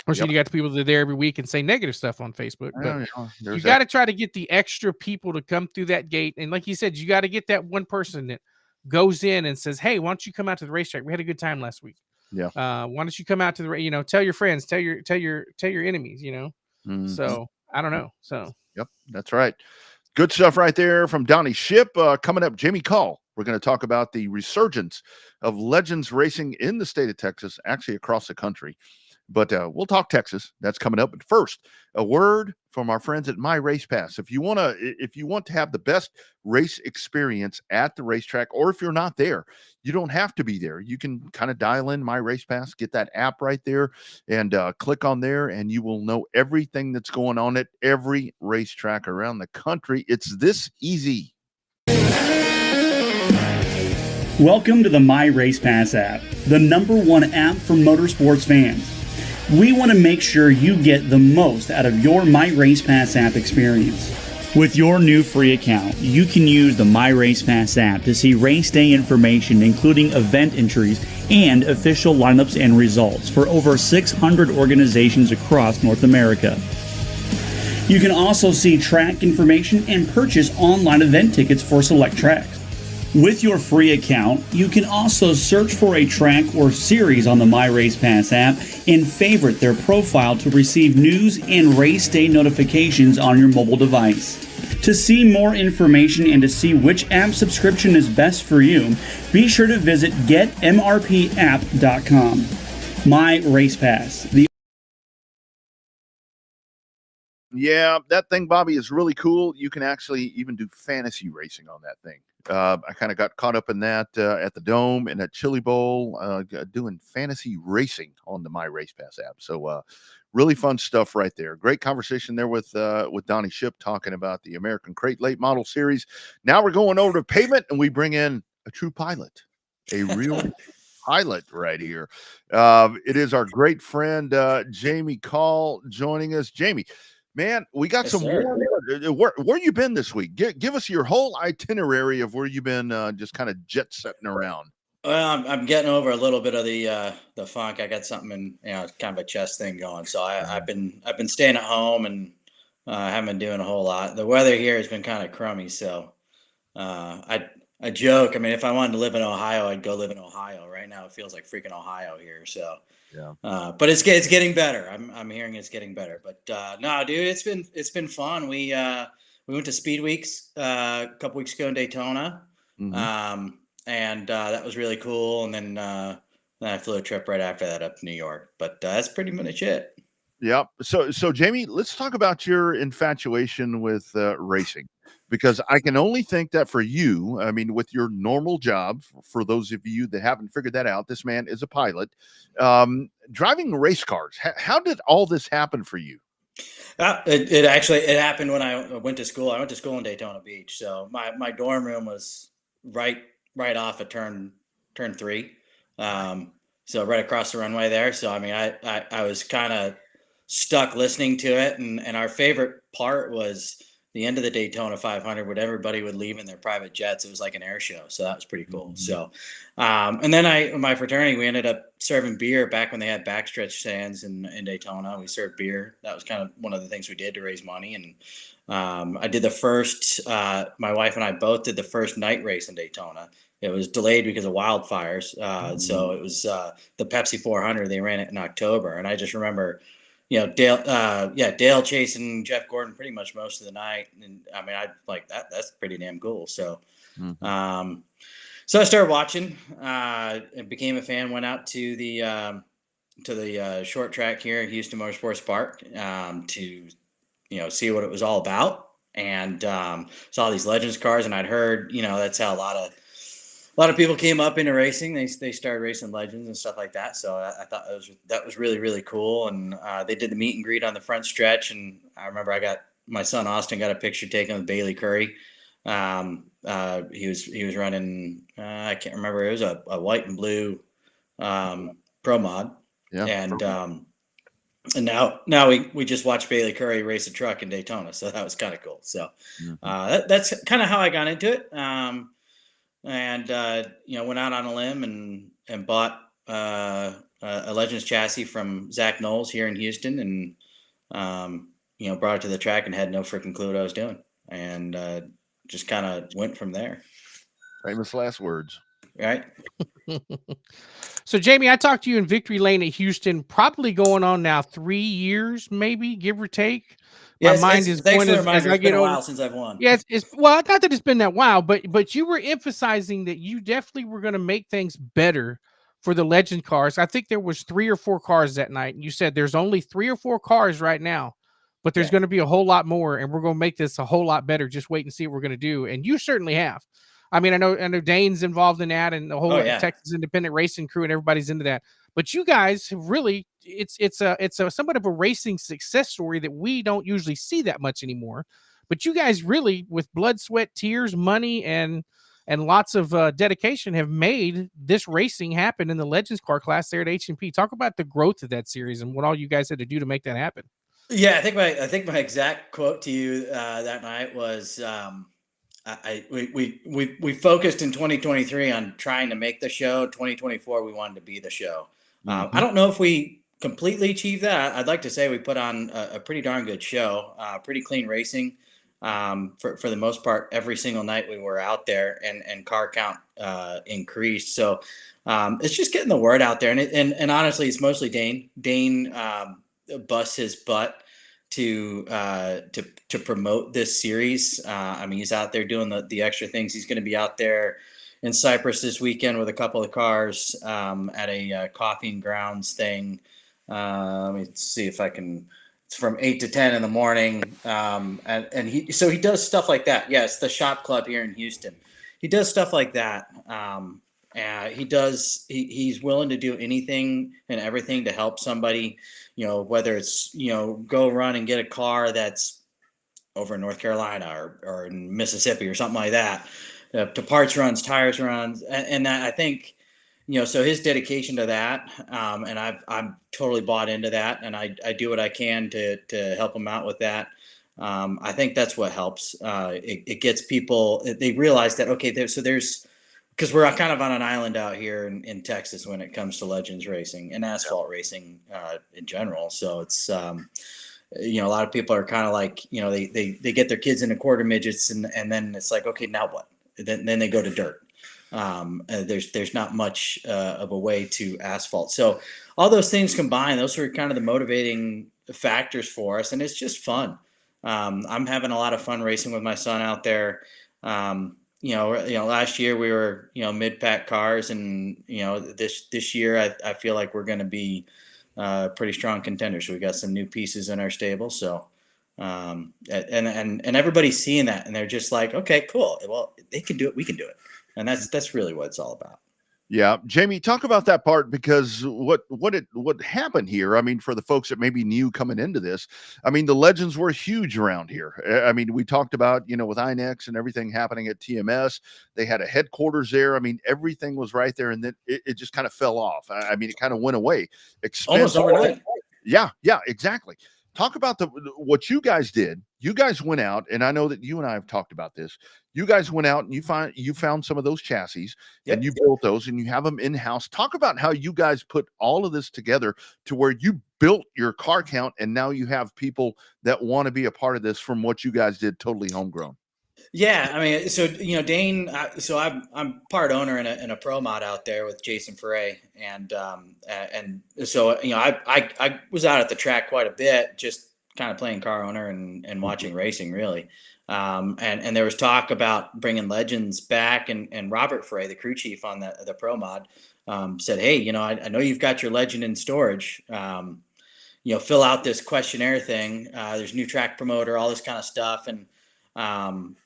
Or you got the people that are there every week and say negative stuff on Facebook. But you got to try to get the extra people to come through that gate. And like you said, you got to get that one person that goes in and says, "Hey, why don't you come out to the racetrack? We had a good time last week. Why don't you come out to the, tell your friends, tell your enemies, So I don't know. So that's right. Good stuff right there from Donnie. Shipp. Coming up, Jaime Call. We're going to talk about the resurgence of legends racing in the state of Texas, actually across the country. But we'll talk Texas. That's coming up. But first, a word from our friends at My Race Pass. If you want to have the best race experience at the racetrack, or if you're not there, you don't have to be there. You can kind of dial in My Race Pass, get that app right there, and click on there, and you will know everything that's going on at every racetrack around the country. It's this easy. Welcome to the My Race Pass app, the #1 app for motorsports fans. We want to make sure you get the most out of your My Race Pass app experience. With your new free account, you can use the My Race Pass app to see race day information, including event entries and official lineups and results for over 600 organizations across North America. You can also see track information and purchase online event tickets for select tracks. With your free account, you can also search for a track or series on the My Race Pass app and favorite their profile to receive news and race day notifications on your mobile device. To see more information and to see which app subscription is best for you, be sure to visit getmrpapp.com. My Race Pass. That thing, Bobby, is really cool. You can actually even do fantasy racing on that thing. I kind of got caught up in that at the Dome and at Chili Bowl, doing fantasy racing on the My Race Pass app. So really fun stuff right there. Great conversation there with Donnie Shipp talking about the American Crate Late Model Series. Now we're going over to pavement, and we bring in a true pilot, a real pilot right here. It is our great friend Jaime Call joining us. Jaime, man, we got some where you been this week? Give us your whole itinerary of where you've been just kind of jet setting around. Well, I'm getting over a little bit of the funk. I got something in, kind of a chest thing going. So I've been staying at home and haven't been doing a whole lot. The weather here has been kind of crummy. So I joke. I mean, if I wanted to live in Ohio, I'd go live in Ohio. Right now, it feels like freaking Ohio here. So but it's getting better. I'm hearing it's getting better. But no, dude, it's been fun. We went to Speed Weeks a couple weeks ago in Daytona. And that was really cool. And then I flew a trip right after that up to New York. But that's pretty much it. Yeah. So Jaime, let's talk about your infatuation with racing, because I can only think that for you, I mean, with your normal job, for those of you that haven't figured that out, this man is a pilot, driving race cars. How did all this happen for you? It happened when I went to school. I went to school in Daytona Beach. So my dorm room was right right off of turn 3. So right across the runway there. So, I mean, I was kind of stuck listening to it. And our favorite part was the end of the Daytona 500 when everybody would leave in their private jets. It was like an air show. So that was pretty cool. Mm-hmm. So, and then my fraternity, we ended up serving beer back when they had backstretch stands in Daytona. We served beer. That was kind of one of the things we did to raise money. And I did the first, my wife and I both did the first night race in Daytona. It was delayed because of wildfires. So it was the Pepsi 400. They ran it in October. And I just remember, Dale chasing Jeff Gordon pretty much most of the night. And I mean, I like that. That's pretty damn cool. So, so I started watching, and became a fan, went out to the short track here at Houston Motorsports Park, to, see what it was all about, and saw these Legends cars. And I'd heard, that's how a lot of people came up into racing. They started racing Legends and stuff like that. So I thought that was really, really cool. And they did the meet and greet on the front stretch. And I remember my son Austin got a picture taken with Bailey Curry. He was running, I can't remember. It was a white and blue Pro Mod. Yeah. And now we just watched Bailey Curry race a truck in Daytona. So that was kind of cool. So that's kind of how I got into it. And went out on a limb and bought a Legends chassis from Zach Knowles here in Houston, and brought it to the track and had no freaking clue what I was doing, and just kind of went from there. Famous last words, right? So Jaime, I talked to you in Victory Lane at Houston, probably going on now 3 years, maybe, give or take. Yeah, my mind is going as I get older. It's been a while since I've won. Yeah, it's well, not that it's been that while, but you were emphasizing that you definitely were going to make things better for the Legend cars. I think there was 3 or 4 cars that night, and you said there's only 3 or 4 cars right now, but there's going to be a whole lot more, and we're going to make this a whole lot better. Just wait and see what we're going to do, and you certainly have. I mean, I know Dane's involved in that, and the whole Texas Independent Racing crew, and everybody's into that. But you guys have really, it's a somewhat of a racing success story that we don't usually see that much anymore. But you guys really, with blood, sweat, tears, money, and lots of dedication, have made this racing happen in the Legends car class there at H&P. Talk about the growth of that series and what all you guys had to do to make that happen. Yeah, I think my exact quote to you that night was, we focused in 2023 on trying to make the show. 2024, we wanted to be the show. I don't know if we completely achieved that. I'd like to say we put on a pretty darn good show, pretty clean racing. For the most part, every single night we were out there, and car count increased. So it's just getting the word out there. And honestly, it's mostly Dane. Dane busts his butt to promote this series. I mean, he's out there doing the extra things. He's going to be out there in Cyprus this weekend with a couple of cars at a coffee and grounds thing. Let me see if I can. It's from 8 to 10 in the morning, and he does stuff like that. Yeah, it's the shop club here in Houston. He does stuff like that. He's willing to do anything and everything to help somebody. Whether it's go run and get a car that's over in North Carolina or in Mississippi or something like that. To parts runs, tires runs, and that, I think, so his dedication to that, and I'm totally bought into that, and I do what I can to help him out with that. I think that's what helps. It gets people, they realize that, okay, because we're kind of on an island out here in Texas when it comes to Legends racing and asphalt racing in general. So it's, a lot of people are kind of like, they get their kids into quarter midgets and then it's like, okay, now what? Then they go to dirt. There's not much of a way to asphalt. So all those things combined, those are kind of the motivating factors for us. And it's just fun. I'm having a lot of fun racing with my son out there. Last year we were, mid-pack cars, and, this year I feel like we're going to be pretty strong contenders. So we got some new pieces in our stable. So, and everybody's seeing that, and they're just like, okay, cool. Well, they can do it. We can do it. And that's really what it's all about. Yeah, Jamie, talk about that part, because what happened here? I mean, for the folks that maybe new coming into this, I mean, the legends were huge around here. I mean, we talked about, with INEX and everything happening at TMS. They had a headquarters there. I mean, everything was right there, and then it just kind of fell off. I mean, it kind of went away. Almost overnight. Yeah, exactly. Talk about what you guys did. You guys went out, and I know that you and I have talked about this. You guys went out and you found some of those chassis, and you built those, and you have them in house. Talk about how you guys put all of this together to where you built your car count, and now you have people that want to be a part of this from what you guys did, totally homegrown. Yeah, I mean, so Dane. So I'm part owner in a pro mod out there with Jason Foray, and so I was out at the track quite a bit, just kind of playing car owner and watching racing really, and there was talk about bringing legends back, and Robert Foray, the crew chief on the pro mod, said, hey, I know you've got your legend in storage. Fill out this questionnaire thing. There's new track promoter, all this kind of stuff, and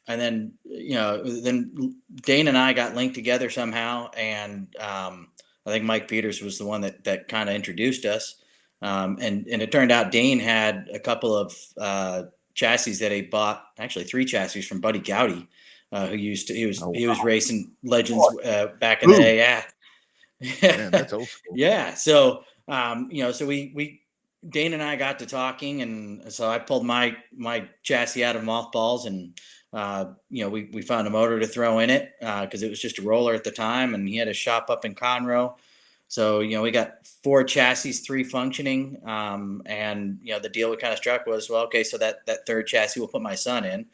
then then Dane and I got linked together somehow, and I think Mike Peters was the one that kind of introduced us, and it turned out Dane had a couple of chassis that he bought, actually 3 chassis from Buddy Gowdy, he was racing legends back in the day. Man, that's old school. Yeah, so so we Dane and I got to talking, and so I pulled my chassis out of mothballs, and we found a motor to throw in it because it was just a roller at the time, and he had a shop up in Conroe. So we got 4 chassis, 3 functioning, and the deal we kind of struck was, well, okay, so that 3rd chassis we'll put my son in,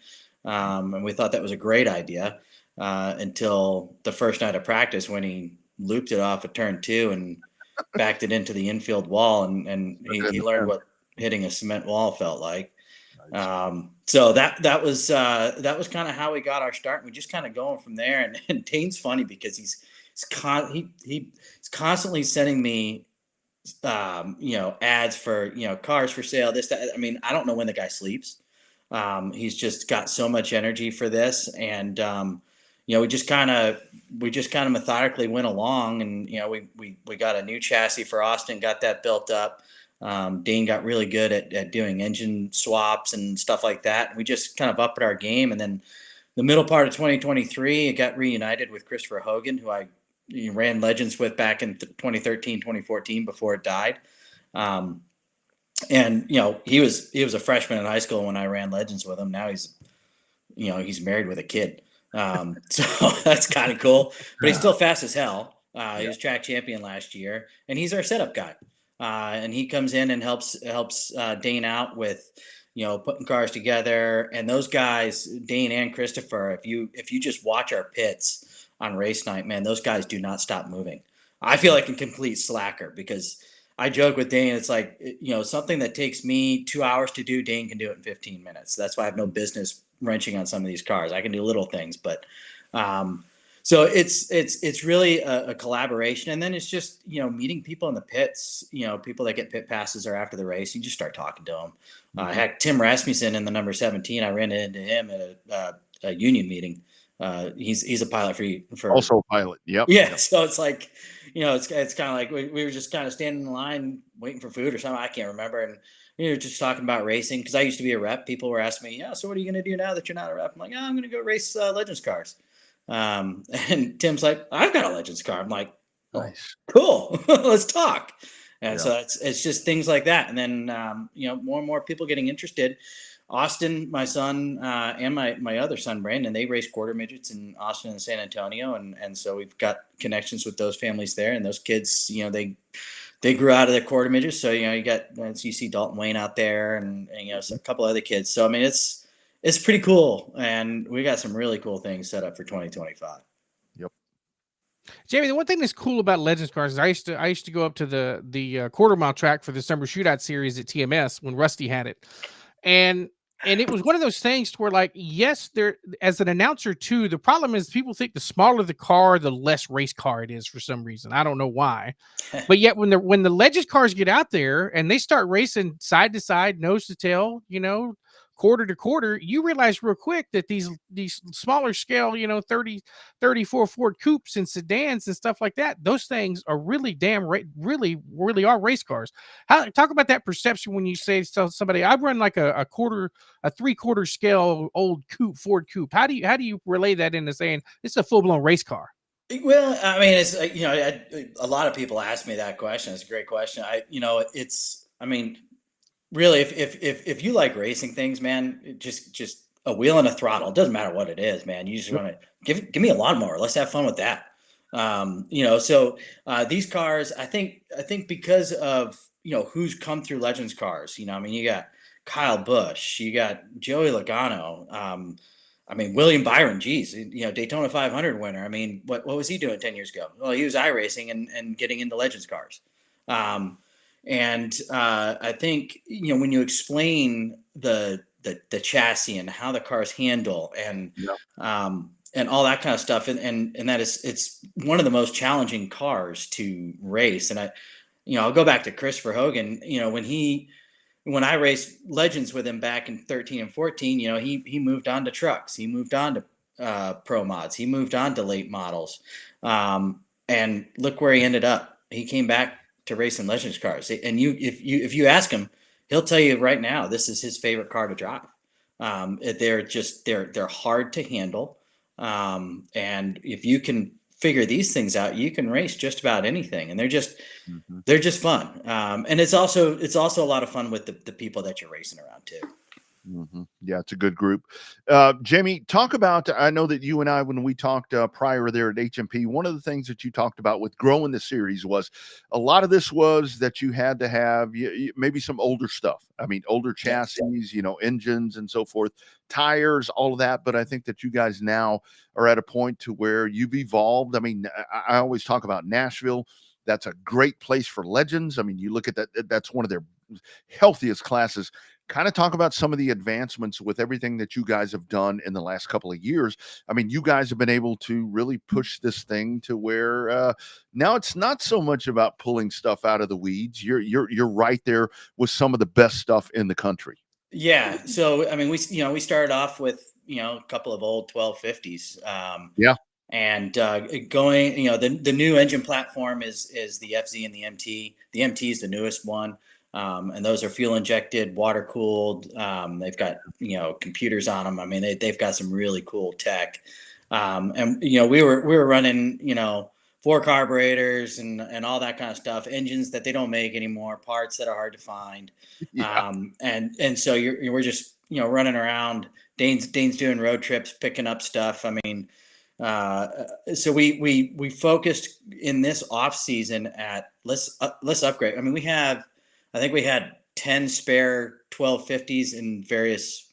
and we thought that was a great idea until the first night of practice when he looped it off at turn 2 and backed it into the infield wall, and he learned what hitting a cement wall felt like. So that was kind of how we got our start. We just kind of going from there. And Dane's funny because he's constantly sending me ads for cars for sale. This, that. I mean, I don't know when the guy sleeps. He's just got so much energy for this, and we just kind of methodically went along, and we got a new chassis for Austin, got that built up. Dane got really good at doing engine swaps and stuff like that. And we just kind of upped our game, and then the middle part of 2023, it got reunited with Christopher Hogan, who I ran Legends with back in 2013, 2014 before it died. And he was a freshman in high school when I ran Legends with him. Now he's married with a kid. So that's kind of cool, but he's still fast as hell. He was track champion last year, and he's our setup guy. And he comes in and helps Dane out with, putting cars together. And those guys, Dane and Christopher, if you just watch our pits on race night, man, those guys do not stop moving. I feel like a complete slacker because I joke with Dane. It's like, something that takes me 2 hours to do, Dane can do it in 15 minutes. That's why I have no business wrenching on some of these cars. I can do little things, but so it's really a collaboration. And then it's just meeting people in the pits, people that get pit passes or after the race. You just start talking to them. Heck, Tim Rasmussen in the number 17, I ran into him at a union meeting. He's a pilot for also a pilot. Yep. Yeah. So it's like it's kind of like we were just kind of standing in line waiting for food or something. I can't remember. And just talking about racing, because I used to be a rep. People were asking me, so what are you going to do now that you're not a rep? I'm like, I'm going to go race Legends cars. And Tim's like, I've got a Legends car. I'm like, nice, cool, let's talk. And so it's just things like that. And then more and more people getting interested. Austin, my son, and my other son Brandon, they race quarter midgets in Austin and San Antonio, and so we've got connections with those families there, and those kids, they grew out of their quarter midgets. So, you see Dalton Wayne out there and so a couple other kids. So, I mean, it's pretty cool. And we got some really cool things set up for 2025. Yep. Jamie, the one thing that's cool about Legends cars is I used to go up to the quarter mile track for the summer shootout series at TMS when Rusty had it. And it was one of those things where, like, yes, there, as an announcer too, the problem is people think the smaller the car, the less race car it is for some reason. I don't know why. But yet when the Legends cars get out there and they start racing side to side, nose to tail, quarter to quarter, you realize real quick that these smaller scale, 34 Ford coupes and sedans and stuff like that, those things are really really are race cars. Talk about that perception when you say to somebody, I've run like a 3/4 scale old coupe, Ford coupe. How do you relay that into saying it's a full blown race car? Well, I mean, it's a lot of people ask me that question. It's a great question. Really, if you like racing things, man, just a wheel and a throttle. It doesn't matter what it is, man. You just want to give me a lawnmower. Let's have fun with that. These cars, I think because of who's come through Legends cars. You got Kyle Busch, you got Joey Logano. William Byron, geez, Daytona 500 winner. What was he doing 10 years ago? Well, he was iRacing and getting into Legends cars. I think, when you explain the chassis and how the cars handle and all that kind of stuff, and that it's one of the most challenging cars to race. And I'll go back to Christopher Hogan, when I raced Legends with him back in 13 and 14, he moved on to trucks. He moved on to pro mods. He moved on to late models. And look where he ended up. He came back to racing Legends cars. And if you ask him, he'll tell you right now, this is his favorite car to drive. They're hard to handle. And if you can figure these things out, you can race just about anything, and they're just fun. And it's also a lot of fun with the people that you're racing around too. Yeah, it's a good group. Jaime, talk about, I know that you and I, when we talked prior there at HMP, one of the things that you talked about with growing the series was a lot of this was that you had to have maybe some older stuff. Older chassis, engines and so forth, tires, all of that. But I think that you guys now are at a point to where you've evolved. I always talk about Nashville. That's a great place for Legends. You look at that, that's one of their healthiest classes. Kind of talk about some of the advancements with everything that you guys have done in the last couple of years. You guys have been able to really push this thing to where now it's not so much about pulling stuff out of the weeds. You're right there with some of the best stuff in the country. Yeah. So we started off with a couple of old 1250s. And going, the new engine platform is the FZ and the MT. The MT is the newest one. And those are fuel injected, water cooled. They've got, computers on them. They've got some really cool tech. We were running, 4 carburetors and all that kind of stuff, engines that they don't make anymore, parts that are hard to find. Yeah. So we're just, running around. Dane's doing road trips, picking up stuff. So we focused in this off season at let's upgrade. I think we had 10 spare 1250s in various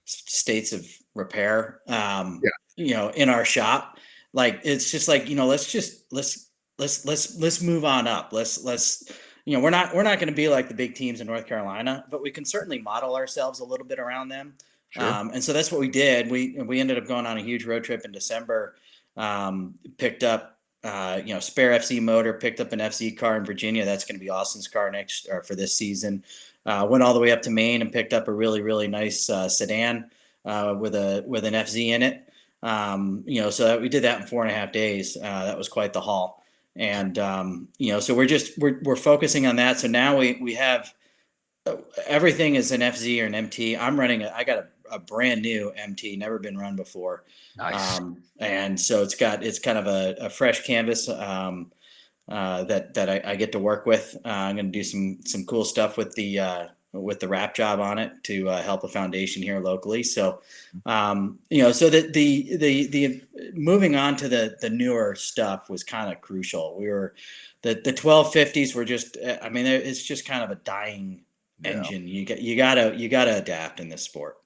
states of repair. In our shop. It's just let's move on up. We're not going to be like the big teams in North Carolina, but we can certainly model ourselves a little bit around them. Sure. And so that's what we did. We ended up going on a huge road trip in December. Picked up spare FC motor, picked up an FC car in Virginia. That's going to be Austin's car for this season. Went all the way up to Maine and picked up a really, really nice sedan with an FZ in it. So we did that in 4.5 days. That was quite the haul. And so we're focusing on that. So now we have everything is an FZ or an MT. I got a brand new MT, never been run before. Nice. And so it's kind of a fresh canvas that I get to work with. I'm going to do some cool stuff with the wrap job on it to help a foundation here locally. So, so that the moving on to the newer stuff was kind of crucial. The 1250s were just, it's just kind of a dying engine. You gotta adapt in this sport.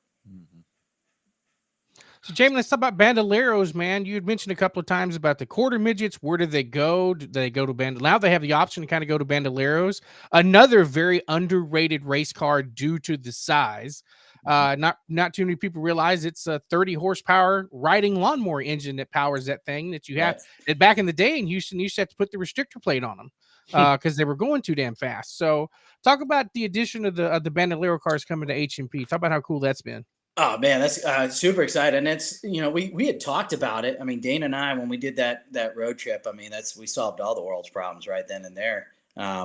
So, Jaime, let's talk about bandoleros, man. You had mentioned a couple of times about the quarter midgets. Where do they go? Do they go to now they have the option to kind of go to bandoleros. Another very underrated race car due to the size. Not too many people realize it's a 30 horsepower riding lawnmower engine that powers that thing that you have. And back in the day in Houston, you used to have to put the restrictor plate on them because they were going too damn fast. So talk about the addition of the Bandolero cars coming to H&P. Talk about how cool that's been. Oh man, that's super exciting. And it's, we had talked about it. I mean, Dane and I, when we did that road trip, I mean, we solved all the world's problems right then and there.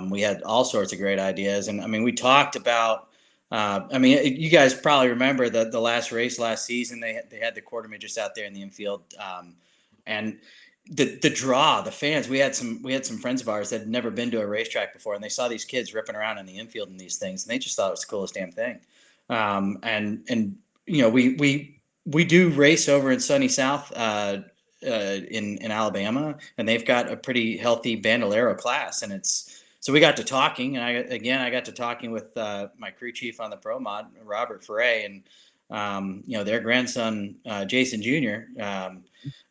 We had all sorts of great ideas. And I mean, we talked about, you guys probably remember the last race last season, they had the quarter midgets out there in the infield. And the draw, the fans, we had some friends of ours that had never been to a racetrack before, and they saw these kids ripping around in the infield in these things, and they just thought it was the coolest damn thing. We do race over in sunny South in Alabama, and they've got a pretty healthy Bandolero class. And so we got to talking, and I got to talking with my crew chief on the Pro Mod, Robert Ferre, and their grandson Jason Jr.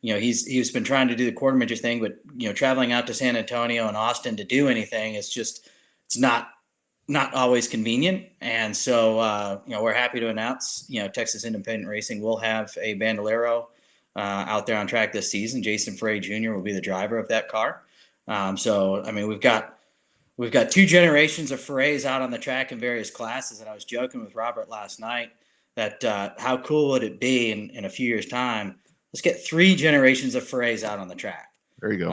He's been trying to do the quarter midget thing, but traveling out to San Antonio and Austin to do anything it's not always convenient. And so, we're happy to announce, Texas Independent Racing will have a Bandolero out there on track this season. Jason Frey Jr. will be the driver of that car. So, I mean, we've got 2 generations of Freys out on the track in various classes. And I was joking with Robert last night that how cool would it be in a few years' time? Let's get 3 generations of Freys out on the track. There you go.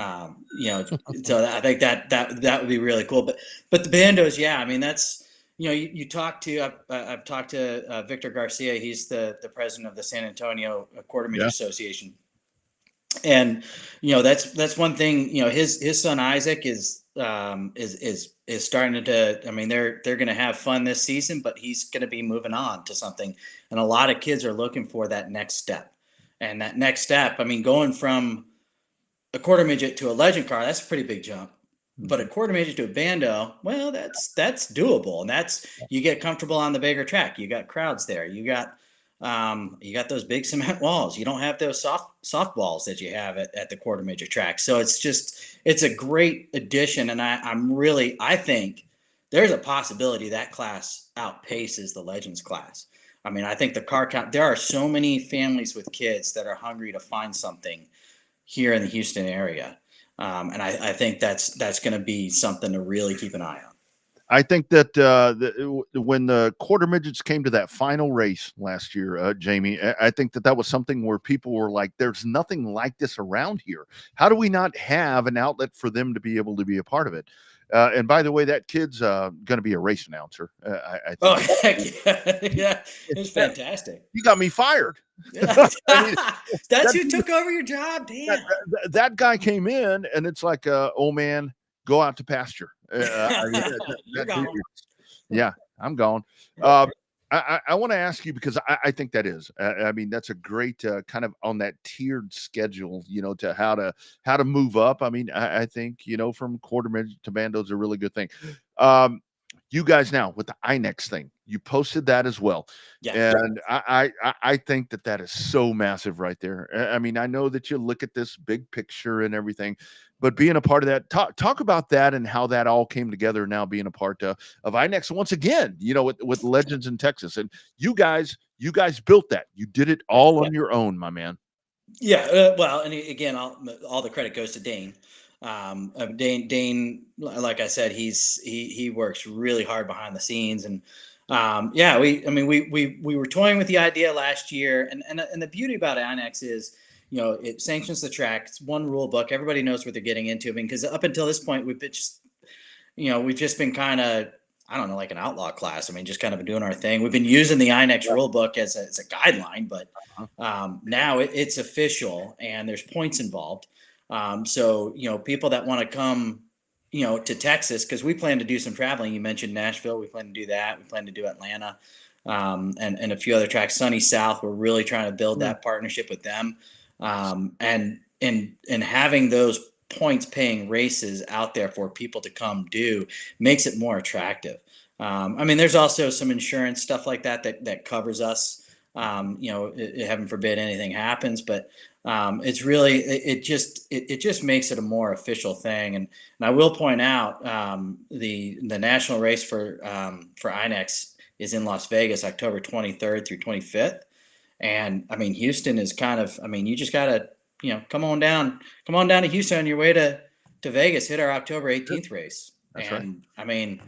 So I think that would be really cool. But the bandos, yeah, I mean, that's, you talk to, I've talked to Victor Garcia. He's the president of the San Antonio Quarter Midget Association. And, that's one thing, his son Isaac is starting to, I mean, they're going to have fun this season, but he's going to be moving on to something. And a lot of kids are looking for that next step. And that next step, I mean, going from a quarter midget to a legend car, that's a pretty big jump. But a quarter midget to a bando, well, that's doable. And you get comfortable on the bigger track. You got crowds there. You got those big cement walls. You don't have those soft walls that you have at the quarter midget track. So it's a great addition. And I think there's a possibility that class outpaces the legends class. I mean, I think the car count, there are so many families with kids that are hungry to find something here in the Houston area. And I think that's going to be something to really keep an eye on. I think that when the quarter midgets came to that final race last year, Jaime, I think that was something where people were like, there's nothing like this around here. How do we not have an outlet for them to be able to be a part of it? And by the way, that kid's going to be a race announcer. I think. Oh, heck yeah. It's fantastic. You got me fired. That's who took over your job. Damn. That guy came in, and it's like, oh, man, go out to pasture. You're gone. Yeah, I'm gone. I want to ask you, because I think that is, I mean, that's a great kind of on that tiered schedule, to how to move up. I mean, I think, from quarter midget to bando is a really good thing. You guys now with the INEX thing, you posted that as well. Yeah. And I think that is so massive right there. I mean, I know that you look at this big picture and everything, but being a part of that, talk about that and how that all came together now being a part of INEX once again, with Legends in Texas. And you guys built that. You did it all on your own, my man. Yeah. Well, and again, all the credit goes to Dane. Dane, like I said, he works really hard behind the scenes. And we were toying with the idea last year. And the beauty about INEX is, it sanctions the track. It's one rule book. Everybody knows what they're getting into. I mean, because up until this point, we've just been kind of, I don't know, like an outlaw class. I mean, just kind of doing our thing. We've been using the INEX rule book as a guideline, but now it's official and there's points involved. So, people that want to come, to Texas, because we plan to do some traveling. You mentioned Nashville. We plan to do that. We plan to do Atlanta, and a few other tracks. Sunny South, we're really trying to build that partnership with them. And having those points paying races out there for people to come do makes it more attractive. I mean, there's also some insurance stuff like that covers us. Heaven forbid anything happens, but it's really, it just makes it a more official thing. And I will point out, the national race for INEX is in Las Vegas, October 23rd through 25th. And I mean, Houston is kind of, I mean, you just gotta, come on down to Houston on your way to Vegas, hit our October 18th race. That's and right. I mean,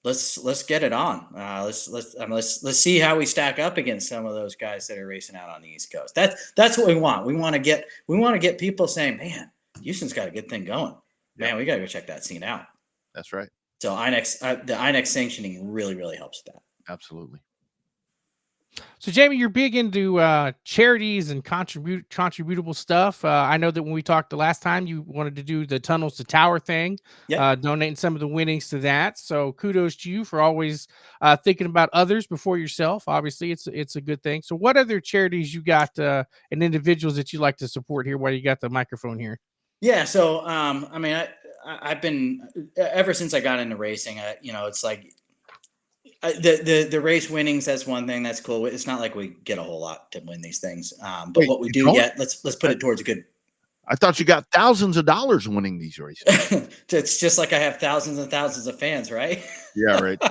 let's get it on. Let's see how we stack up against some of those guys that are racing out on the East Coast. That's what we want. We want to get people saying, man, Houston's got a good thing going. Man, we got to go check that scene out. That's right. So the INEX sanctioning really, really helps with that. Absolutely. So, Jaime, you're big into charities and contributable stuff. I know that when we talked the last time, you wanted to do the Tunnels to Tower thing, donating some of the winnings to that. So, kudos to you for always thinking about others before yourself. Obviously, it's a good thing. So, what other charities you got and individuals that you like to support here while you got the microphone here? Yeah. So, I mean, I've been ever since I got into racing. It's like. The race winnings, that's one thing that's cool. It's not like we get a whole lot to win these things, but wait, what we do get, let's put it towards a good. I thought you got thousands of dollars winning these races. It's just like I have thousands and thousands of fans, right? Yeah, right.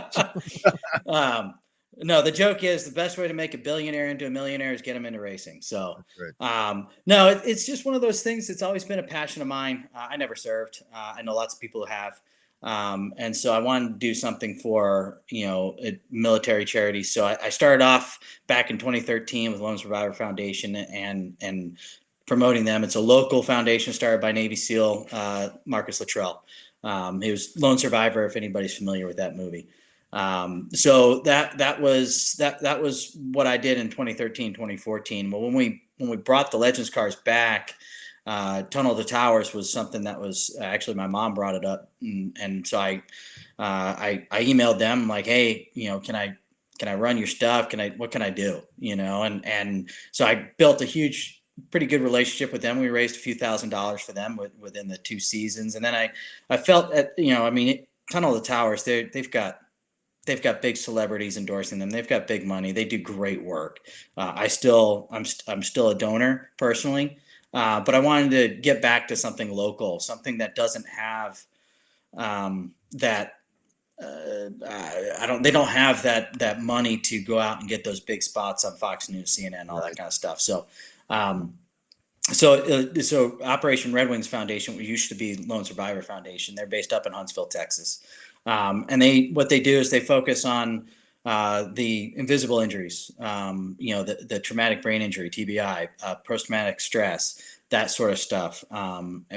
No, the joke is the best way to make a billionaire into a millionaire is get them into racing. So, right. No, it's just one of those things. It's always been a passion of mine. I never served. I know lots of people who have. And so I wanted to do something for, a military charity. So I started off back in 2013 with Lone Survivor Foundation and promoting them. It's a local foundation started by Navy SEAL Marcus Luttrell. He was Lone Survivor, if anybody's familiar with that movie. So that was what I did in 2013, 2014. But when we brought the Legends cars back, Tunnel to Towers was something that was actually my mom brought it up, and so I emailed them like, hey, can I run your stuff? What can I do? And so I built a pretty good relationship with them. We raised a few $1,000s for them within the 2 seasons, and then I felt that Tunnel to Towers, they've got big celebrities endorsing them. They've got big money. They do great work. I'm still a donor personally. But I wanted to get back to something local, something that doesn't have they don't have that money to go out and get those big spots on Fox News, CNN, all that kind of stuff. So, so Operation Red Wings Foundation, which used to be Lone Survivor Foundation, they're based up in Huntsville, Texas. And what they do is they focus on the invisible injuries, the traumatic brain injury, TBI, post-traumatic stress, that sort of stuff,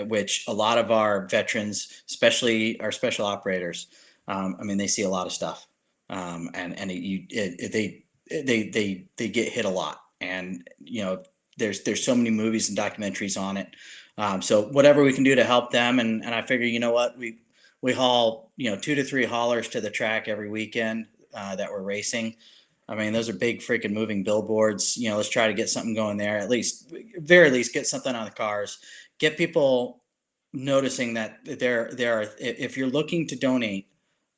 which a lot of our veterans, especially our special operators, they see a lot of stuff, and they get hit a lot, and there's so many movies and documentaries on it. So whatever we can do to help them, and I figure, we haul 2 to 3 haulers to the track every weekend. That we're racing. Those are big freaking moving billboards. Let's try to get something going there. Very least get something on the cars. Get people noticing that there are. If you're looking to donate,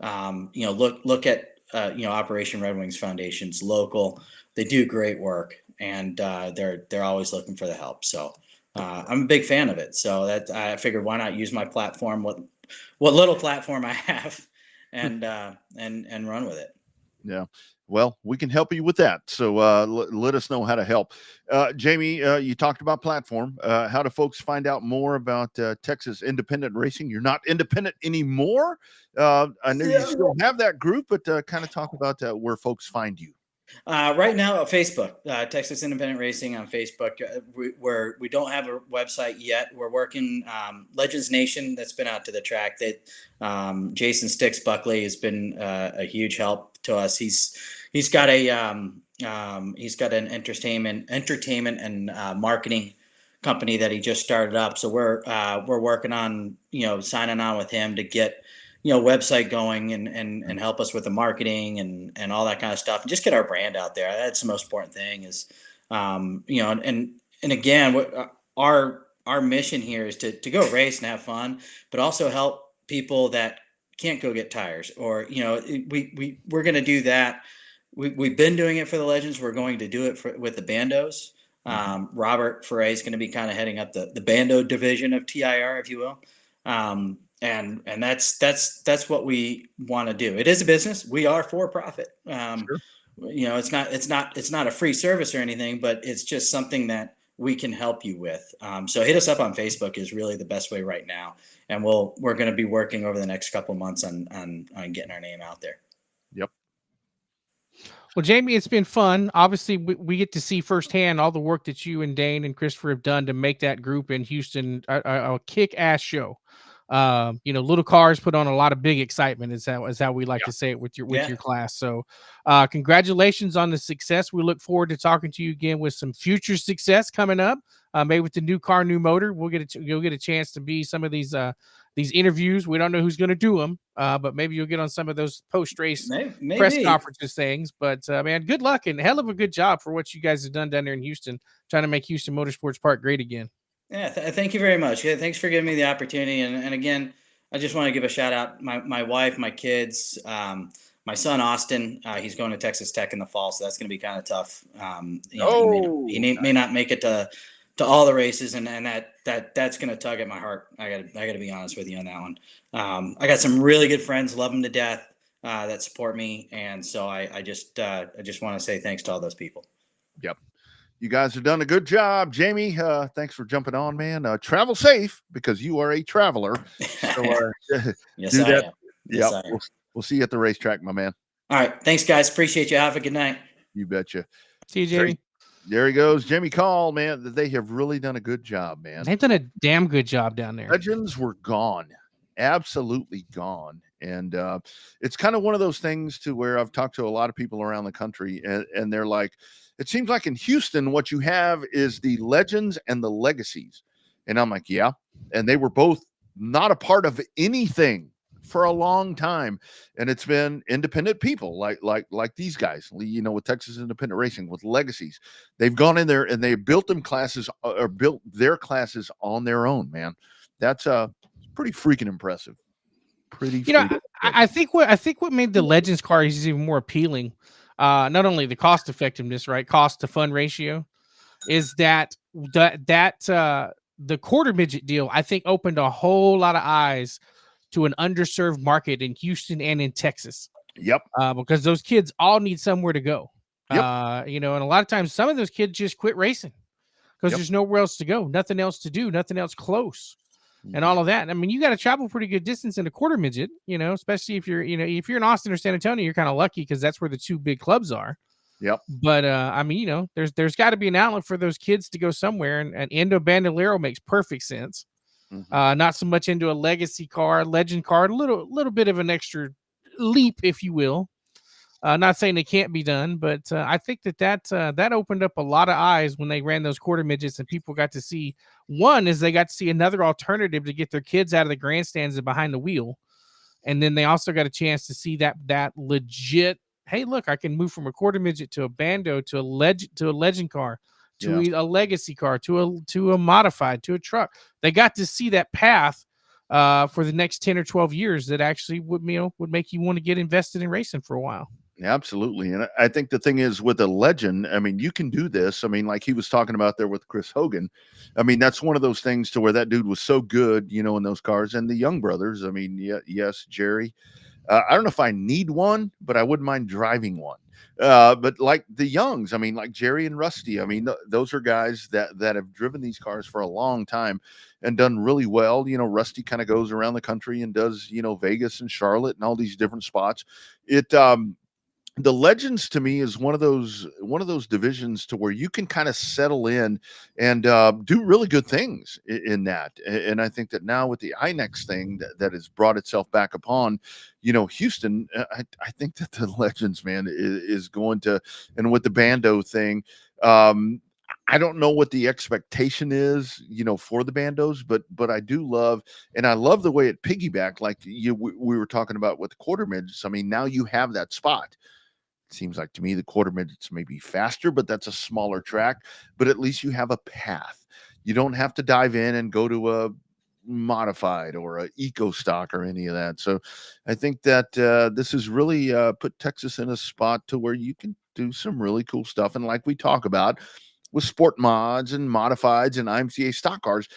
look at Operation Red Wings Foundation's local. They do great work, and they're always looking for the help. So I'm a big fan of it. So that I figured, why not use my platform, what little platform I have, and run with it. Yeah. Well, we can help you with that. So let us know how to help. Jaime, you talked about platform. How do folks find out more about Texas independent racing? You're not independent anymore. I know you still have that group, but kind of talk about where folks find you. Right now, Facebook, Texas Independent Racing on Facebook. We don't have a website yet. We're working Legends Nation. That's been out to the track. That Jason Sticks Buckley has been a huge help to us. He's got an entertainment and marketing company that he just started up. So we're working on signing on with him to get website going and help us with the marketing and all that kind of stuff, and just get our brand out there. That's the most important thing is, and again, our mission here is to go race and have fun, but also help people that can't go get tires, or, we're going to do that. We've been doing it for the Legends. We're going to do it with the bandos. Robert Foray is going to be kind of heading up the bando division of TIR, if you will. and that's what we want to do. It is a business. We are for profit. Sure. You know, it's not a free service or anything, but it's just something that we can help you with. So hit us up on Facebook is really the best way right now, and we're going to be working over the next couple months on getting our name out there. Yep. Well, Jaime, it's been fun. Obviously, we get to see firsthand all the work that you and Dane and Christopher have done to make that group in Houston a kick-ass show. You know, little cars put on a lot of big excitement, is how we like to say it with your class. So congratulations on the success. We look forward to talking to you again with some future success coming up. Maybe with the new car, new motor, you'll get a chance to be some of these interviews. We don't know who's going to do them, but maybe you'll get on some of those post-race press conferences things. But man, good luck and hell of a good job for what you guys have done down there in Houston, trying to make Houston Motorsports Park great again. Yeah, thank you very much. Yeah, thanks for giving me the opportunity. And again, I just want to give a shout out my wife, my kids, my son Austin. He's going to Texas Tech in the fall, so that's going to be kind of tough. You know, he may not make it to all the races, and that's going to tug at my heart. I got to be honest with you on that one. I got some really good friends, love them to death, that support me, and so I just want to say thanks to all those people. Yep. You guys have done a good job. Jaime, thanks for jumping on, man. Travel safe because you are a traveler. So, yes, do I that. am. Yes, I am. We'll see you at the racetrack, my man. All right. Thanks, guys. Appreciate you. Have a good night. You betcha. See you, Jaime. There he goes. Jaime Call, man. They have really done a good job, man. They've done a damn good job down there. Legends were gone. Absolutely gone. And it's kind of one of those things to where I've talked to a lot of people around the country, and they're like, it seems like in Houston, what you have is the legends and the legacies. And I'm like, yeah. And they were both not a part of anything for a long time. And it's been independent people like these guys, you know, with Texas Independent Racing, with legacies. They've gone in there and they built them classes or built their classes on their own, man. That's pretty freaking impressive. I think what made the Legends cars even more appealing, not only the cost effectiveness, right, cost to fun ratio, is that the quarter midget deal, I think, opened a whole lot of eyes to an underserved market in Houston and in Texas. Yep. Because those kids all need somewhere to go. Yep. You know, and a lot of times some of those kids just quit racing because there's nowhere else to go, nothing else to do, nothing else close. And all of that. I mean, you got to travel pretty good distance in a quarter midget, you know, especially if you're in Austin or San Antonio, you're kind of lucky because that's where the two big clubs are. Yep. But I mean, you know, there's got to be an outlet for those kids to go somewhere, and Indo Bandolero makes perfect sense. Mm-hmm. Not so much into a legacy car, legend car, a little bit of an extra leap, if you will. Not saying it can't be done, but I think that opened up a lot of eyes when they ran those quarter midgets, and people got to see, one is they got to see another alternative to get their kids out of the grandstands and behind the wheel. And then they also got a chance to see that legit, hey, look, I can move from a quarter midget to a bando to a legend car to a legacy car to a modified to a truck. They got to see that path for the next 10 or 12 years that actually would make you want to get invested in racing for a while. Absolutely. And I think the thing is with a legend, I mean, you can do this. I mean, like he was talking about there with Chris Hogan. I mean, that's one of those things to where that dude was so good, you know, in those cars. And the Young brothers, I mean, yes, Jerry. I don't know if I need one, but I wouldn't mind driving one. But like the Youngs, I mean, like Jerry and Rusty, I mean, those are guys that have driven these cars for a long time and done really well. You know, Rusty kind of goes around the country and does, you know, Vegas and Charlotte and all these different spots. The legends to me is one of those divisions to where you can kind of settle in and do really good things in that. And I think that now with the INEX thing that has brought itself back upon, you know, Houston, I think that the legends, man, is going to, and with the bando thing, I don't know what the expectation is, you know, for the bandos, but I do love, and I love the way it piggybacked, like we were talking about with the quarter midgets. I mean, now you have that spot. Seems like to me the quarter midgets may be faster, but that's a smaller track. But at least you have a path. You don't have to dive in and go to a modified or a eco stock or any of that. So I think that this has really put Texas in a spot to where you can do some really cool stuff. And like we talk about with sport mods and modifieds and IMCA stock cars,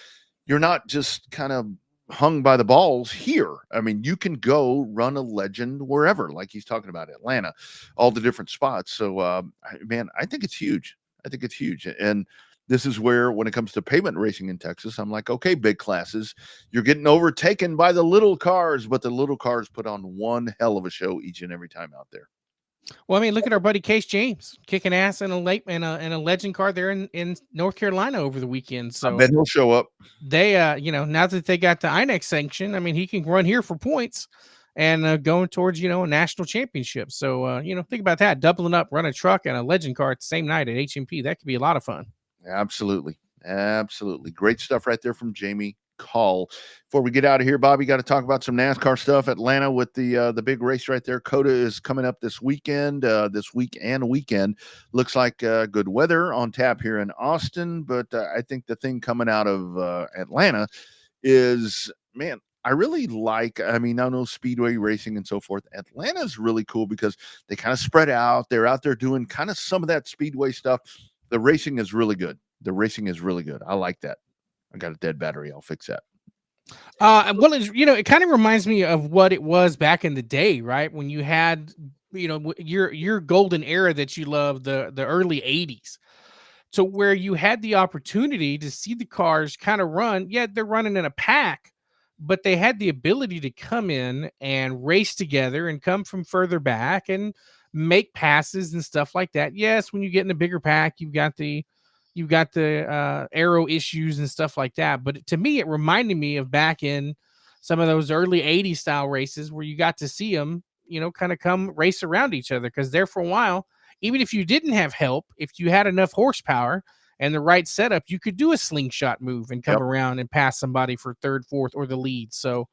you're not just kind of hung by the balls here. I mean, you can go run a legend wherever, like he's talking about Atlanta, all the different spots. So, man, I think it's huge. I think it's huge. And this is where, when it comes to pavement racing in Texas, I'm like, okay, big classes, you're getting overtaken by the little cars, but the little cars put on one hell of a show each and every time out there. Well, I mean, look at our buddy Case James kicking ass in a legend car there in North Carolina over the weekend. I So bet he'll show up. they, now that they got the INEX sanction, I mean, he can run here for points and going towards, a national championship. So, think about that, doubling up, run a truck and a legend car at the same night at HMP. That could be a lot of fun. Absolutely. Absolutely. Great stuff right there from Jaime Call. Before we get out of here, Bobby, got to talk about some NASCAR stuff. Atlanta with the big race right there. COTA is coming up this weekend, this week and weekend. Looks like good weather on tap here in Austin, but I think the thing coming out of Atlanta is, man, I really like, I know speedway racing and so forth. Atlanta's really cool because they kind of spread out. They're out there doing kind of some of that speedway stuff. The racing is really good. I like that. I got a dead battery. I'll fix that. Well, it kind of reminds me of what it was back in the day, right? When you had, your golden era that you love, the early 80s. So where you had the opportunity to see the cars kind of run. Yeah, they're running in a pack, but they had the ability to come in and race together and come from further back and make passes and stuff like that. Yes, when you get in a bigger pack, you've got the aero issues and stuff like that. But to me, it reminded me of back in some of those early 80s style races where you got to see them, kind of come race around each other. Because there for a while, even if you didn't have help, if you had enough horsepower and the right setup, you could do a slingshot move and come around and pass somebody for third, fourth, or the lead. So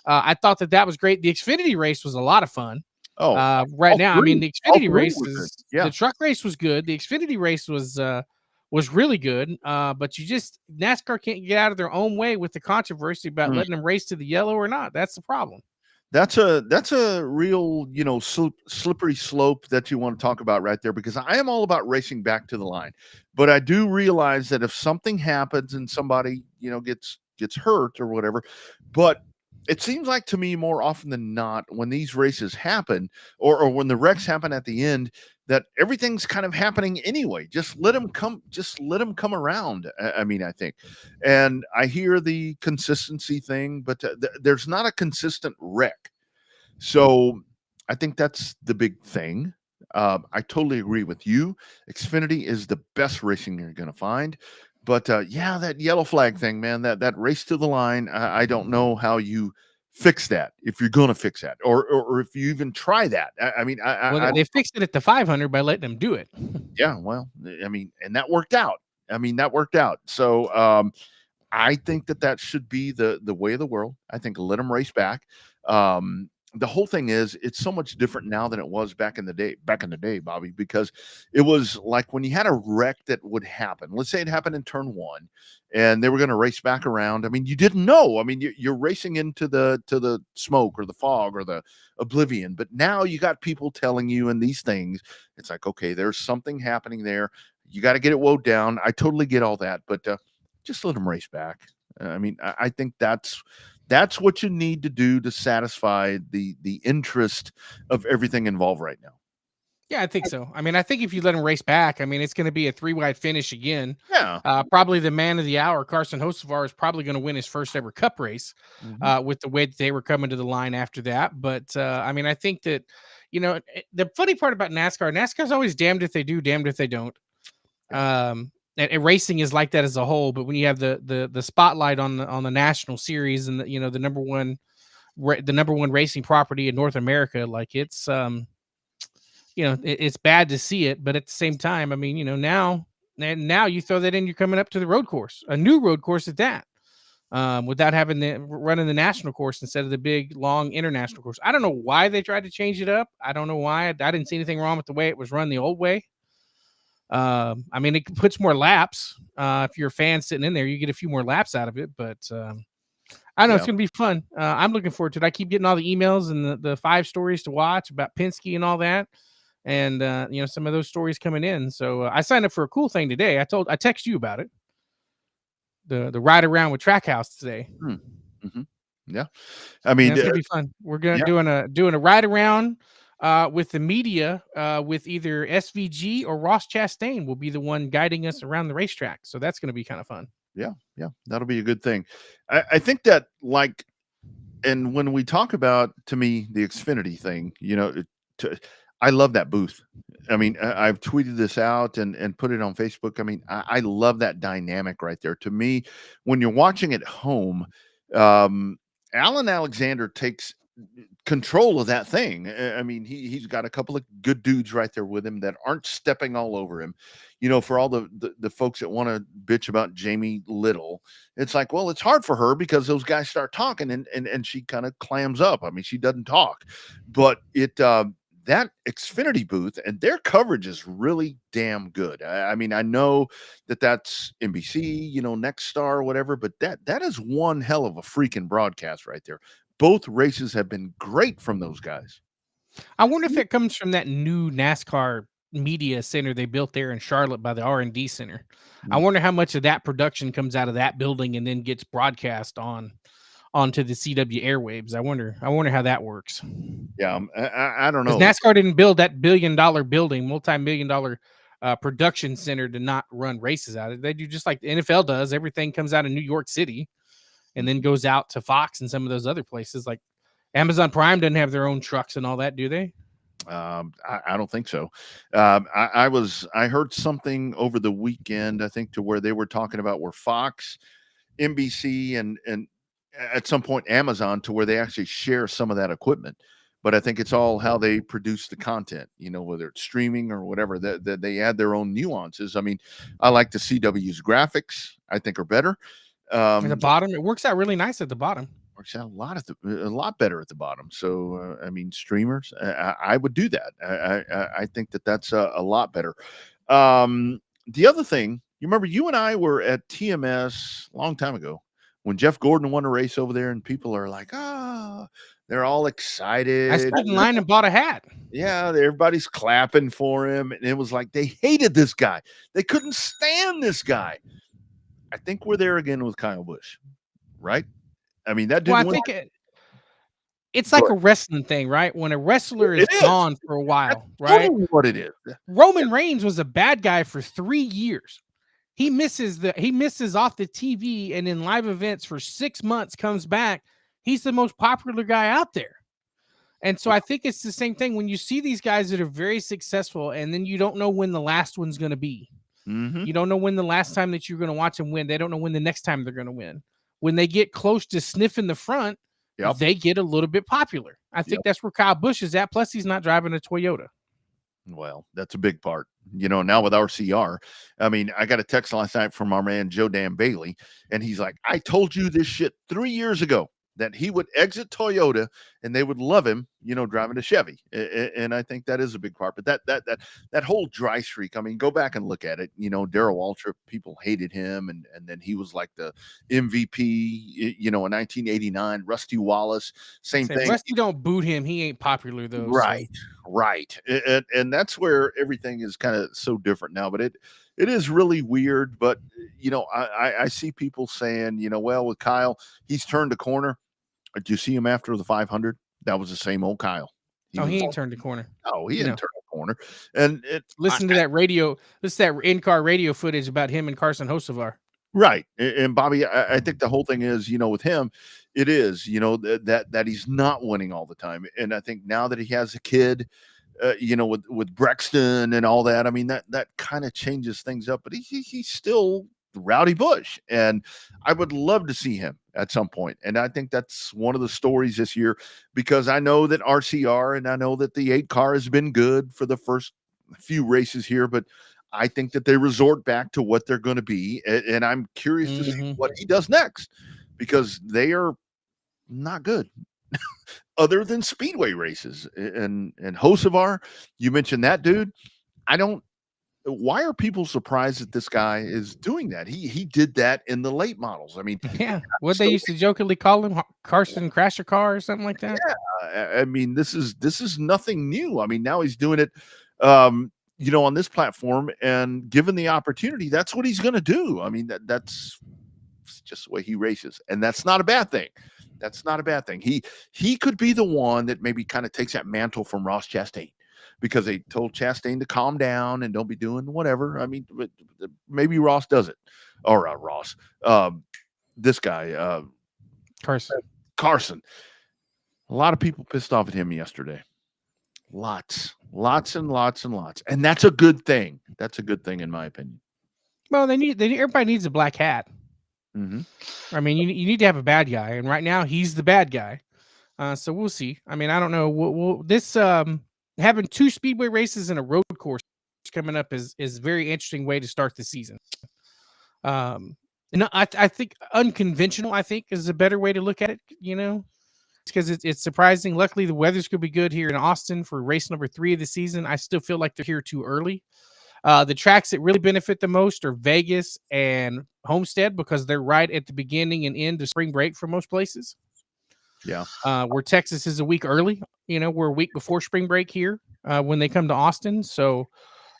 I thought that was great. The Xfinity race was a lot of fun. Right now, three. the Xfinity race the truck race was good. The Xfinity race was really good. But NASCAR can't get out of their own way with the controversy about letting them race to the yellow or not. That's the problem. That's a real, slippery slope that you want to talk about right there, because I am all about racing back to the line. But I do realize that if something happens and somebody, gets hurt or whatever, but it seems like to me more often than not, when these races happen or when the wrecks happen at the end, that everything's kind of happening anyway. Just let them come around. I think, and I hear the consistency thing, but there's not a consistent wreck. So I think that's the big thing. I totally agree with you. Xfinity is the best racing you're going to find. But that yellow flag thing, man, that race to the line, I don't know how you fix that, if you're going to fix that, or if you even try that. They fixed it at the 500 by letting them do it. Yeah, well, and that worked out. So I think that should be the way of the world. I think let them race back. The whole thing is, it's so much different now than it was back in the day, Bobby, because it was like when you had a wreck that would happen. Let's say it happened in turn one and they were going to race back around. You didn't know. You're racing into the smoke or the fog or the oblivion. But now you got people telling you in these things, it's like, okay, there's something happening there. You got to get it woed down. I totally get all that, but just let them race back. I think that's what you need to do to satisfy the interest of everything involved right now. Yeah, I think so. I think if you let him race back, it's going to be a 3-wide finish again. Yeah. Probably the man of the hour, Carson Hocevar, is probably going to win his first ever Cup race with the way that they were coming to the line after that. But, I think that, the funny part about NASCAR's always damned if they do, damned if they don't. And racing is like that as a whole. But when you have the spotlight on the national series and the number one racing property in North America, like it's it's bad to see it, but at the same time, now you throw that in, you're coming up to the road course, a new road course at that, without having running the national course instead of the big long international course. I don't know why they tried to change it up. I don't know why. I didn't see anything wrong with the way it was run the old way. It puts more laps. If you're a fan sitting in there, you get a few more laps out of it, but I don't know. It's going to be fun. I'm looking forward to it. I keep getting all the emails and the 5 stories to watch about Penske and all that. And, some of those stories coming in. So I signed up for a cool thing today. I texted you about it. The ride around with Trackhouse today. Mm-hmm. Yeah. I mean, That's gonna be fun. We're gonna yeah. doing a ride around with the media with either SVG or Ross Chastain will be the one guiding us around the racetrack. So that's gonna be kind of fun. Yeah. Yeah. That'll be a good thing. I think that, like, and when we talk about, to me, the Xfinity thing, I love that booth. I mean, I've tweeted this out and put it on Facebook. I mean, I love that dynamic right there. To me, when you're watching at home, um, Alan Alexander takes control of that thing. I mean, he's got a couple of good dudes right there with him that aren't stepping all over him. For all the folks that want to bitch about Jaime Little, it's like, well, it's hard for her because those guys start talking and she kind of clams up. I mean, she doesn't talk, but that Xfinity booth and their coverage is really damn good. I mean, I know that's NBC, Next Star, whatever, but that is one hell of a freaking broadcast right there. Both races have been great from those guys. I wonder if it comes from that new NASCAR media center they built there in Charlotte by the R&D Center. I wonder how much of that production comes out of that building and then gets broadcast onto the CW airwaves. I wonder how that works. Yeah, I don't know. NASCAR didn't build that $1 billion building, multi-million-dollar production center to not run races out of it. They do just like the NFL does. Everything comes out of New York City and then goes out to Fox and some of those other places. Like Amazon Prime doesn't have their own trucks and all that, do they? I don't think so. I heard something over the weekend, I think, to where they were talking about where Fox, NBC, and at some point Amazon, to where they actually share some of that equipment. But I think it's all how they produce the content, whether it's streaming or whatever, that they add their own nuances. I mean, I like the CW's graphics, I think, are better. At the bottom, it works out really nice at the bottom. Works out a lot better at the bottom. So, I mean, streamers, I would do that. I think that's a lot better. The other thing, you remember you and I were at TMS a long time ago when Jeff Gordon won a race over there, and people are like, they're all excited. I stood in line and bought a hat. Yeah, everybody's clapping for him. And it was like they hated this guy. They couldn't stand this guy. I think we're there again with Kyle Busch, right? I mean, that dude. Well, I think it's like a wrestling thing, right? When a wrestler is gone for a while, right? Totally what it is. Roman Reigns was a bad guy for 3 years. He misses off the TV and in live events for 6 months, comes back. He's the most popular guy out there. And so I think it's the same thing when you see these guys that are very successful and then you don't know when the last one's going to be. Mm-hmm. You don't know when the last time that you're going to watch them win. They don't know when the next time they're going to win. When they get close to sniffing the front, they get a little bit popular. I think that's where Kyle Busch is at. Plus, he's not driving a Toyota. Well, that's a big part. Now with RCR, I mean, I got a text last night from our man, Joe Dan Bailey, and he's like, I told you this shit 3 years ago that he would exit Toyota and they would love him, driving a Chevy. And I think that is a big part. But that whole dry streak, I mean, go back and look at it. Darrell Waltrip, people hated him. And then he was like the MVP, in 1989. Rusty Wallace, same thing. Rusty don't boot him. He ain't popular, though. Right, right. And that's where everything is kind of so different now. But it is really weird. But, I see people saying, well, with Kyle, he's turned a corner. Did you see him after the 500? That was the same old Kyle. He ain't turned the corner. Oh, he didn't turn the corner. And listen to that in-car radio footage about him and Carson Hocevar. Right. And Bobby, I think the whole thing is, with him, it is, that he's not winning all the time. And I think now that he has a kid, with Brexton and all that, I mean, that kind of changes things up, but he's still Rowdy Busch, and I would love to see him at some point. And I think that's one of the stories this year, because I know that RCR and I know that the 8 car has been good for the first few races here, but I think that they resort back to what they're going to be. And I'm curious to see what he does next, because they are not good other than speedway races. And Hocevar, you mentioned that dude. Why are people surprised that this guy is doing that? He did that in the late models. I mean, what they used to jokingly call him, Carson Crasher Car or something like that. Yeah, I mean, this is nothing new. I mean, now he's doing it, on this platform, and given the opportunity, that's what he's going to do. I mean, that's just the way he races, and that's not a bad thing. That's not a bad thing. He could be the one that maybe kind of takes that mantle from Ross Chastain, because they told Chastain to calm down and don't be doing whatever. I mean, but maybe Ross does it, or Ross. This guy, Carson. A lot of people pissed off at him yesterday. Lots and lots. And that's a good thing. That's a good thing, in my opinion. Well, everybody needs a black hat. I mean, you need to have a bad guy. And right now he's the bad guy. So we'll see. I mean, I don't know. This having 2 speedway races and a road course coming up is very interesting way to start the season. I think unconventional, I think, is a better way to look at it, because it's surprising. Luckily, the weather's going to be good here in Austin for race number 3 of the season. I still feel like they're here too early. The tracks that really benefit the most are Vegas and Homestead, because they're right at the beginning and end of spring break for most places. Yeah. Where Texas is a week early, we're a week before spring break here when they come to Austin. So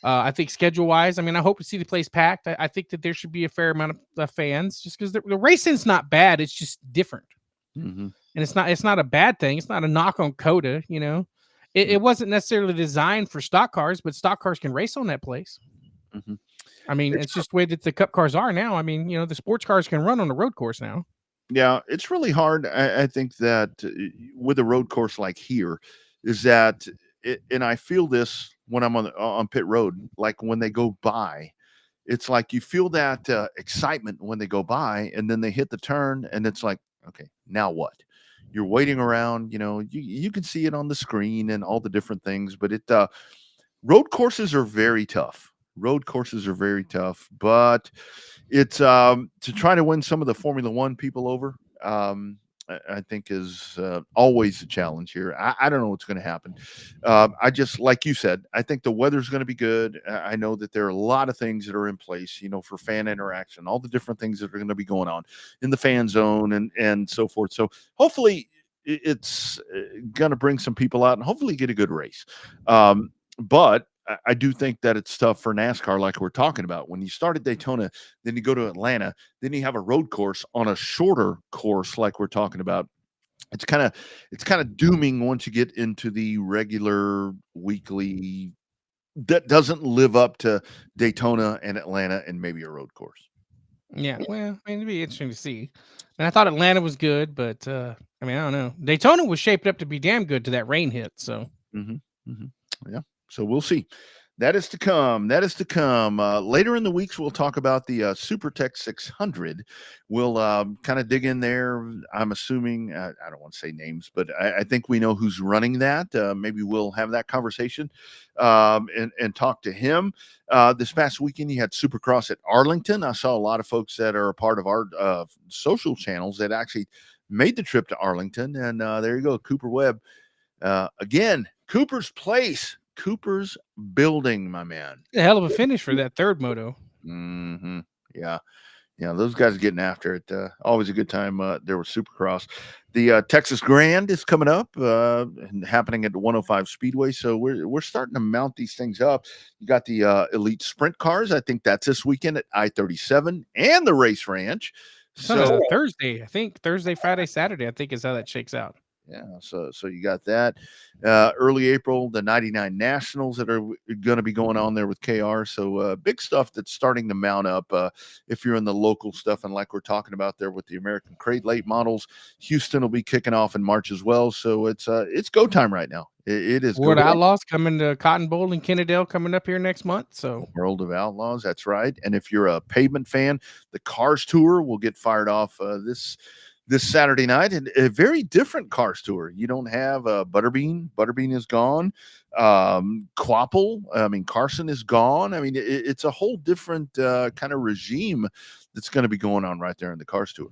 I think schedule-wise, I mean, I hope to see the place packed. I think that there should be a fair amount of fans, just because the racing's not bad. It's just different. And it's not a bad thing. It's not a knock on COTA, It wasn't necessarily designed for stock cars, but stock cars can race on that place. I mean, it's just the way that the cup cars are now. I mean, the sports cars can run on the road course now. Yeah, it's really hard. I think that with a road course like here, is that, and I feel this when I'm on pit road, like when they go by, it's like you feel that excitement when they go by, and then they hit the turn, and it's like, okay, now what? You're waiting around, you can see it on the screen and all the different things, but road courses are very tough. But it's to try to win some of the Formula One people over, I think is always a challenge here. I don't know what's going to happen. I just, like you said, I think the weather's going to be good. I know that there are a lot of things that are in place, for fan interaction, all the different things that are going to be going on in the fan zone and so forth. So hopefully it's going to bring some people out and hopefully get a good race. But I do think that it's tough for NASCAR, like we're talking about. When you start at Daytona, then you go to Atlanta, then you have a road course on a shorter course, like we're talking about. It's kind of dooming once you get into the regular weekly that doesn't live up to Daytona and Atlanta and maybe a road course. Yeah, well, I mean, it'd be interesting to see. And I thought Atlanta was good, but I mean, I don't know. Daytona was shaped up to be damn good to that rain hit. So, yeah. So we'll see. That is to come. Later in the weeks, we'll talk about the SuperTech 600. We'll kind of dig in there. I'm assuming, I don't want to say names, but I think we know who's running that. Maybe we'll have that conversation and talk to him. This past weekend, you had Supercross at Arlington. I saw a lot of folks that are a part of our social channels that actually made the trip to Arlington. And there you go, Cooper Webb. Again, Cooper's Place. Cooper's Building, my man. A hell of a finish for that third moto. Yeah, those guys are getting after it. Always a good time. There was Supercross. The Texas Grand is coming up and happening at the 105 Speedway. So we're starting to mount these things up. You got the Elite Sprint cars. I think that's this weekend at I-37 and the Race Ranch. So Thursday, I think Thursday, Friday, Saturday, I think is how that shakes out. Yeah, so you got that. Early April, the 99 Nationals that are going to be going on there with KR. So big stuff that's starting to mount up. If you're in the local stuff, and like we're talking about there with the American Crate late models, Houston will be kicking off in March as well. So it's go time right now. It is. World Outlaws coming to Cotton Bowl and Kennedale coming up here next month. So World of Outlaws, that's right. And if you're a pavement fan, the Cars Tour will get fired off this Saturday night, and a very different Cars Tour. You don't have Butterbean. Butterbean is gone. Quapple, I mean, Carson is gone. I mean, it's a whole different kind of regime that's going to be going on right there in the Cars Tour.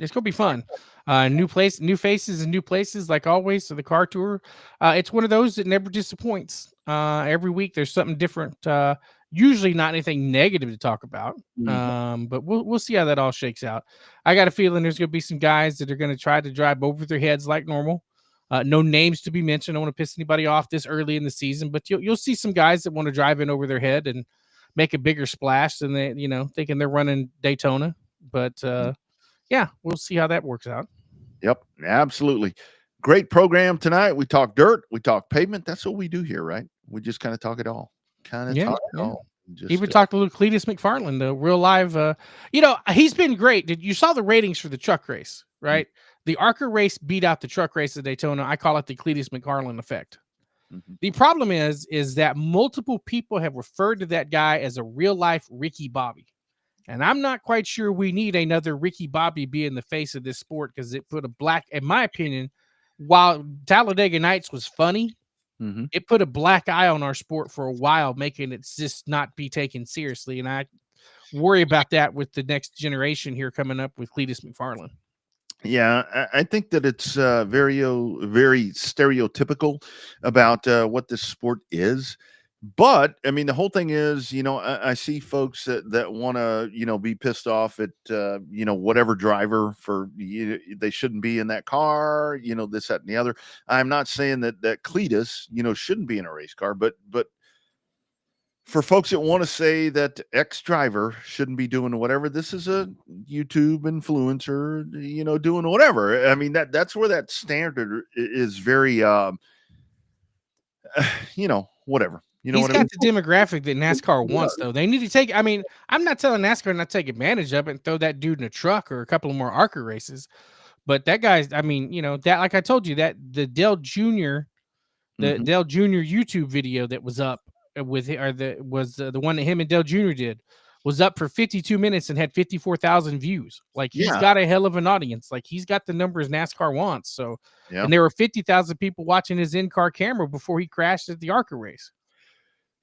It's going to be fun. New place, new faces, and new places, like always. So the Car Tour, it's one of those that never disappoints. Every week there's something different. Usually not anything negative to talk about. But we'll see how that all shakes out. I got a feeling there's going to be some guys that are going to try to drive over their heads like normal. No names to be mentioned. I don't want to piss anybody off this early in the season, but you'll see some guys that want to drive in over their head and make a bigger splash than they, thinking they're running Daytona. But yeah, we'll see how that works out. Yep, absolutely. Great program tonight. We talk dirt, we talk pavement. That's what we do here, right? We just kind of talk it all. Kind of Yeah, talk it yeah. all. Just Even talked to little Cletus McFarland, the real live. He's been great. You saw the ratings for the truck race, right? The ARCA race beat out the truck race at Daytona. I call it the Cletus McFarland effect. The problem is that multiple people have referred to that guy as a real life Ricky Bobby. And I'm not quite sure we need another Ricky Bobby being the face of this sport, because it put a black, in my opinion, while Talladega Nights was funny, it put a black eye on our sport for a while, making it just not be taken seriously. And I worry about that with the next generation here coming up with Cletus McFarland. Yeah, I think that it's very stereotypical about what this sport is. But I mean, the whole thing is, I see folks that want to, be pissed off at, whatever driver for they shouldn't be in that car, this, that, and the other. I'm not saying that Cletus, shouldn't be in a race car, but for folks that want to say that X driver shouldn't be doing whatever, this is a YouTube influencer, doing whatever. I mean, that's where that standard is very, whatever. He's got the demographic that NASCAR wants, though. They need to take. I mean, I'm not telling NASCAR not to take advantage of it and throw that dude in a truck or a couple of more ARCA races. But that guy's, I mean, that, like I told you, that the Dale Jr. Dale Jr. YouTube video that was up with, or the one that him and Dale Jr. did, was up for 52 minutes and had 54,000 views. Like, he's got a hell of an audience. Like, he's got the numbers NASCAR wants. So, and there were 50,000 people watching his in-car camera before he crashed at the ARCA race.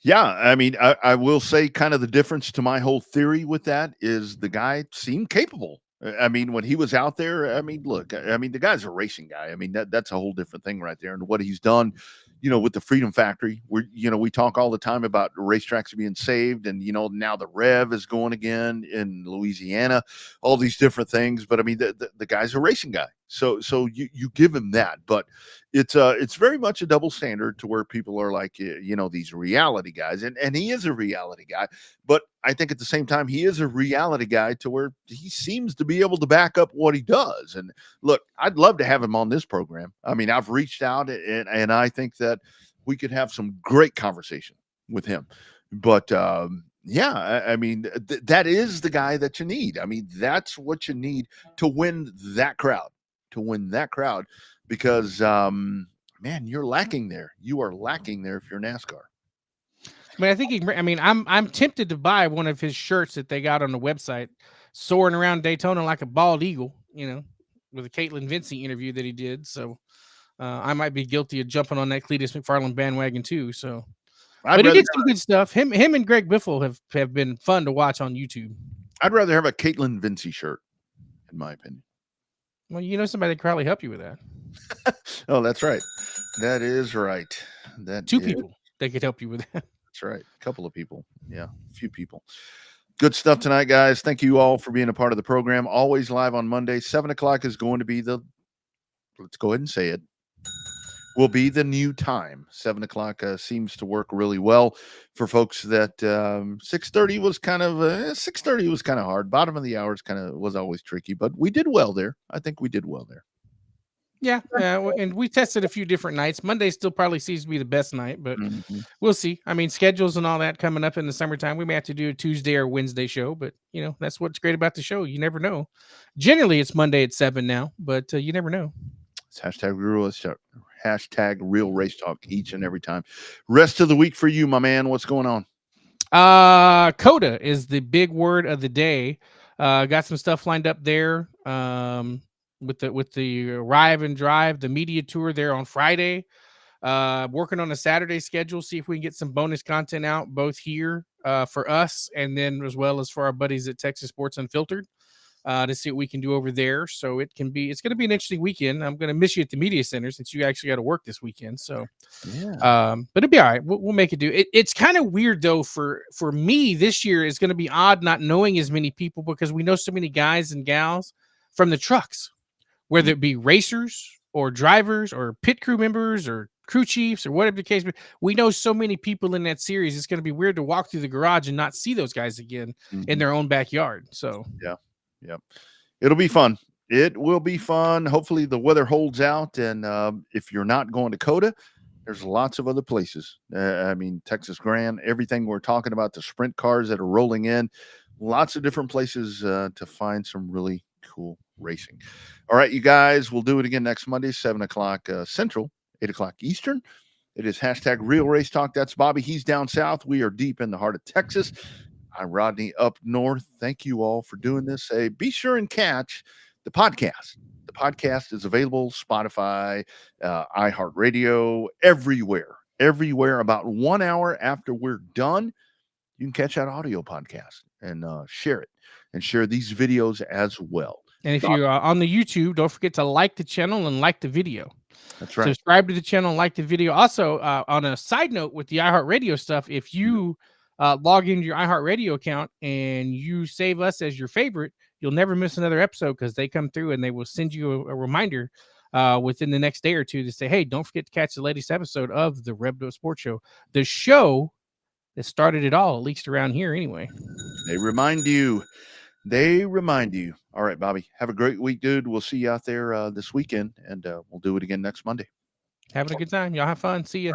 Yeah, I mean, I will say kind of the difference to my whole theory with that is the guy seemed capable. I mean, when he was out there, I mean, look, I mean, the guy's a racing guy. I mean, that's a whole different thing right there. And what he's done, with the Freedom Factory, we talk all the time about racetracks being saved, and, now the Rev is going again in Louisiana, all these different things. But I mean, the guy's a racing guy. So you give him that, but it's very much a double standard to where people are like, these reality guys, and he is a reality guy, but I think at the same time, he is a reality guy to where he seems to be able to back up what he does. And look, I'd love to have him on this program. I mean, I've reached out and I think that we could have some great conversation with him, but, yeah, I mean, that is the guy that you need. I mean, that's what you need to win that crowd. Because man, you're lacking there. You are lacking there if you're NASCAR. I mean, I'm tempted to buy one of his shirts that they got on the website, soaring around Daytona like a bald eagle, with a Caitlin Vincey interview that he did. So I might be guilty of jumping on that Cletus McFarland bandwagon too. So, but he did some good stuff. Him and Greg Biffle have been fun to watch on YouTube. I'd rather have a Caitlin Vincey shirt, in my opinion. Well, somebody that could probably help you with that. Oh, that's right. That is right. Two people that could help you with that. That's right. A couple of people. Yeah, a few people. Good stuff tonight, guys. Thank you all for being a part of the program. Always live on Monday. 7 o'clock is going to be let's go ahead and say it, will be the new time. 7 o'clock seems to work really well for folks that 6:30 was kind of 6:30 was kind of hard. Bottom of the hours kind of was always tricky, but we did well there. I think we did well there. Yeah, and we tested a few different nights. Monday still probably seems to be the best night, but we'll see. I mean, schedules and all that coming up in the summertime. We may have to do a Tuesday or Wednesday show, but that's what's great about the show. You never know. Generally, it's Monday at 7 now, but you never know. It's hashtag real race talk each and every time. Rest of the week for you, my man. What's going on? COTA is the big word of the day. Got some stuff lined up there. With the Arrive and Drive, the media tour there on Friday. Working on a Saturday schedule, see if we can get some bonus content out both here for us and then as well as for our buddies at Texas Sports Unfiltered to see what we can do over there. So it's going to be an interesting weekend. I'm going to miss you at the media center since you actually got to work this weekend. So, but it'll be all right. We'll make it do. It's kind of weird though for me this year. It's going to be odd not knowing as many people because we know so many guys and gals from the trucks. Whether it be racers or drivers or pit crew members or crew chiefs or whatever the case may be, we know so many people in that series. It's going to be weird to walk through the garage and not see those guys again in their own backyard. So yeah, it'll be fun. It will be fun. Hopefully the weather holds out. And if you're not going to Coda, there's lots of other places. I mean, Texas Grand, everything we're talking about, the sprint cars that are rolling in, lots of different places to find some really cool racing. All right, you guys, we'll do it again next Monday, 7 o'clock Central, 8 o'clock Eastern. It is hashtag Real Race Talk. That's Bobby. He's down south. We are deep in the heart of Texas. I'm Rodney up north. Thank you all for doing this. Hey, be sure and catch the podcast. The podcast is available, Spotify, iHeartRadio, everywhere. About 1 hour after we're done, you can catch that audio podcast and share it and share these videos as well. And if you're on the YouTube, don't forget to like the channel and like the video. That's right. Subscribe to the channel and like the video. Also, on a side note with the iHeartRadio stuff, if you log into your iHeartRadio account and you save us as your favorite, you'll never miss another episode because they come through and they will send you a reminder within the next day or two to say, hey, don't forget to catch the latest episode of the Revved Up Sports Show. The show that started it all, at least around here anyway. They remind you. All right, Bobby, have a great week, dude. We'll see you out there this weekend, and we'll do it again next Monday. Having a good time. Y'all have fun. See ya.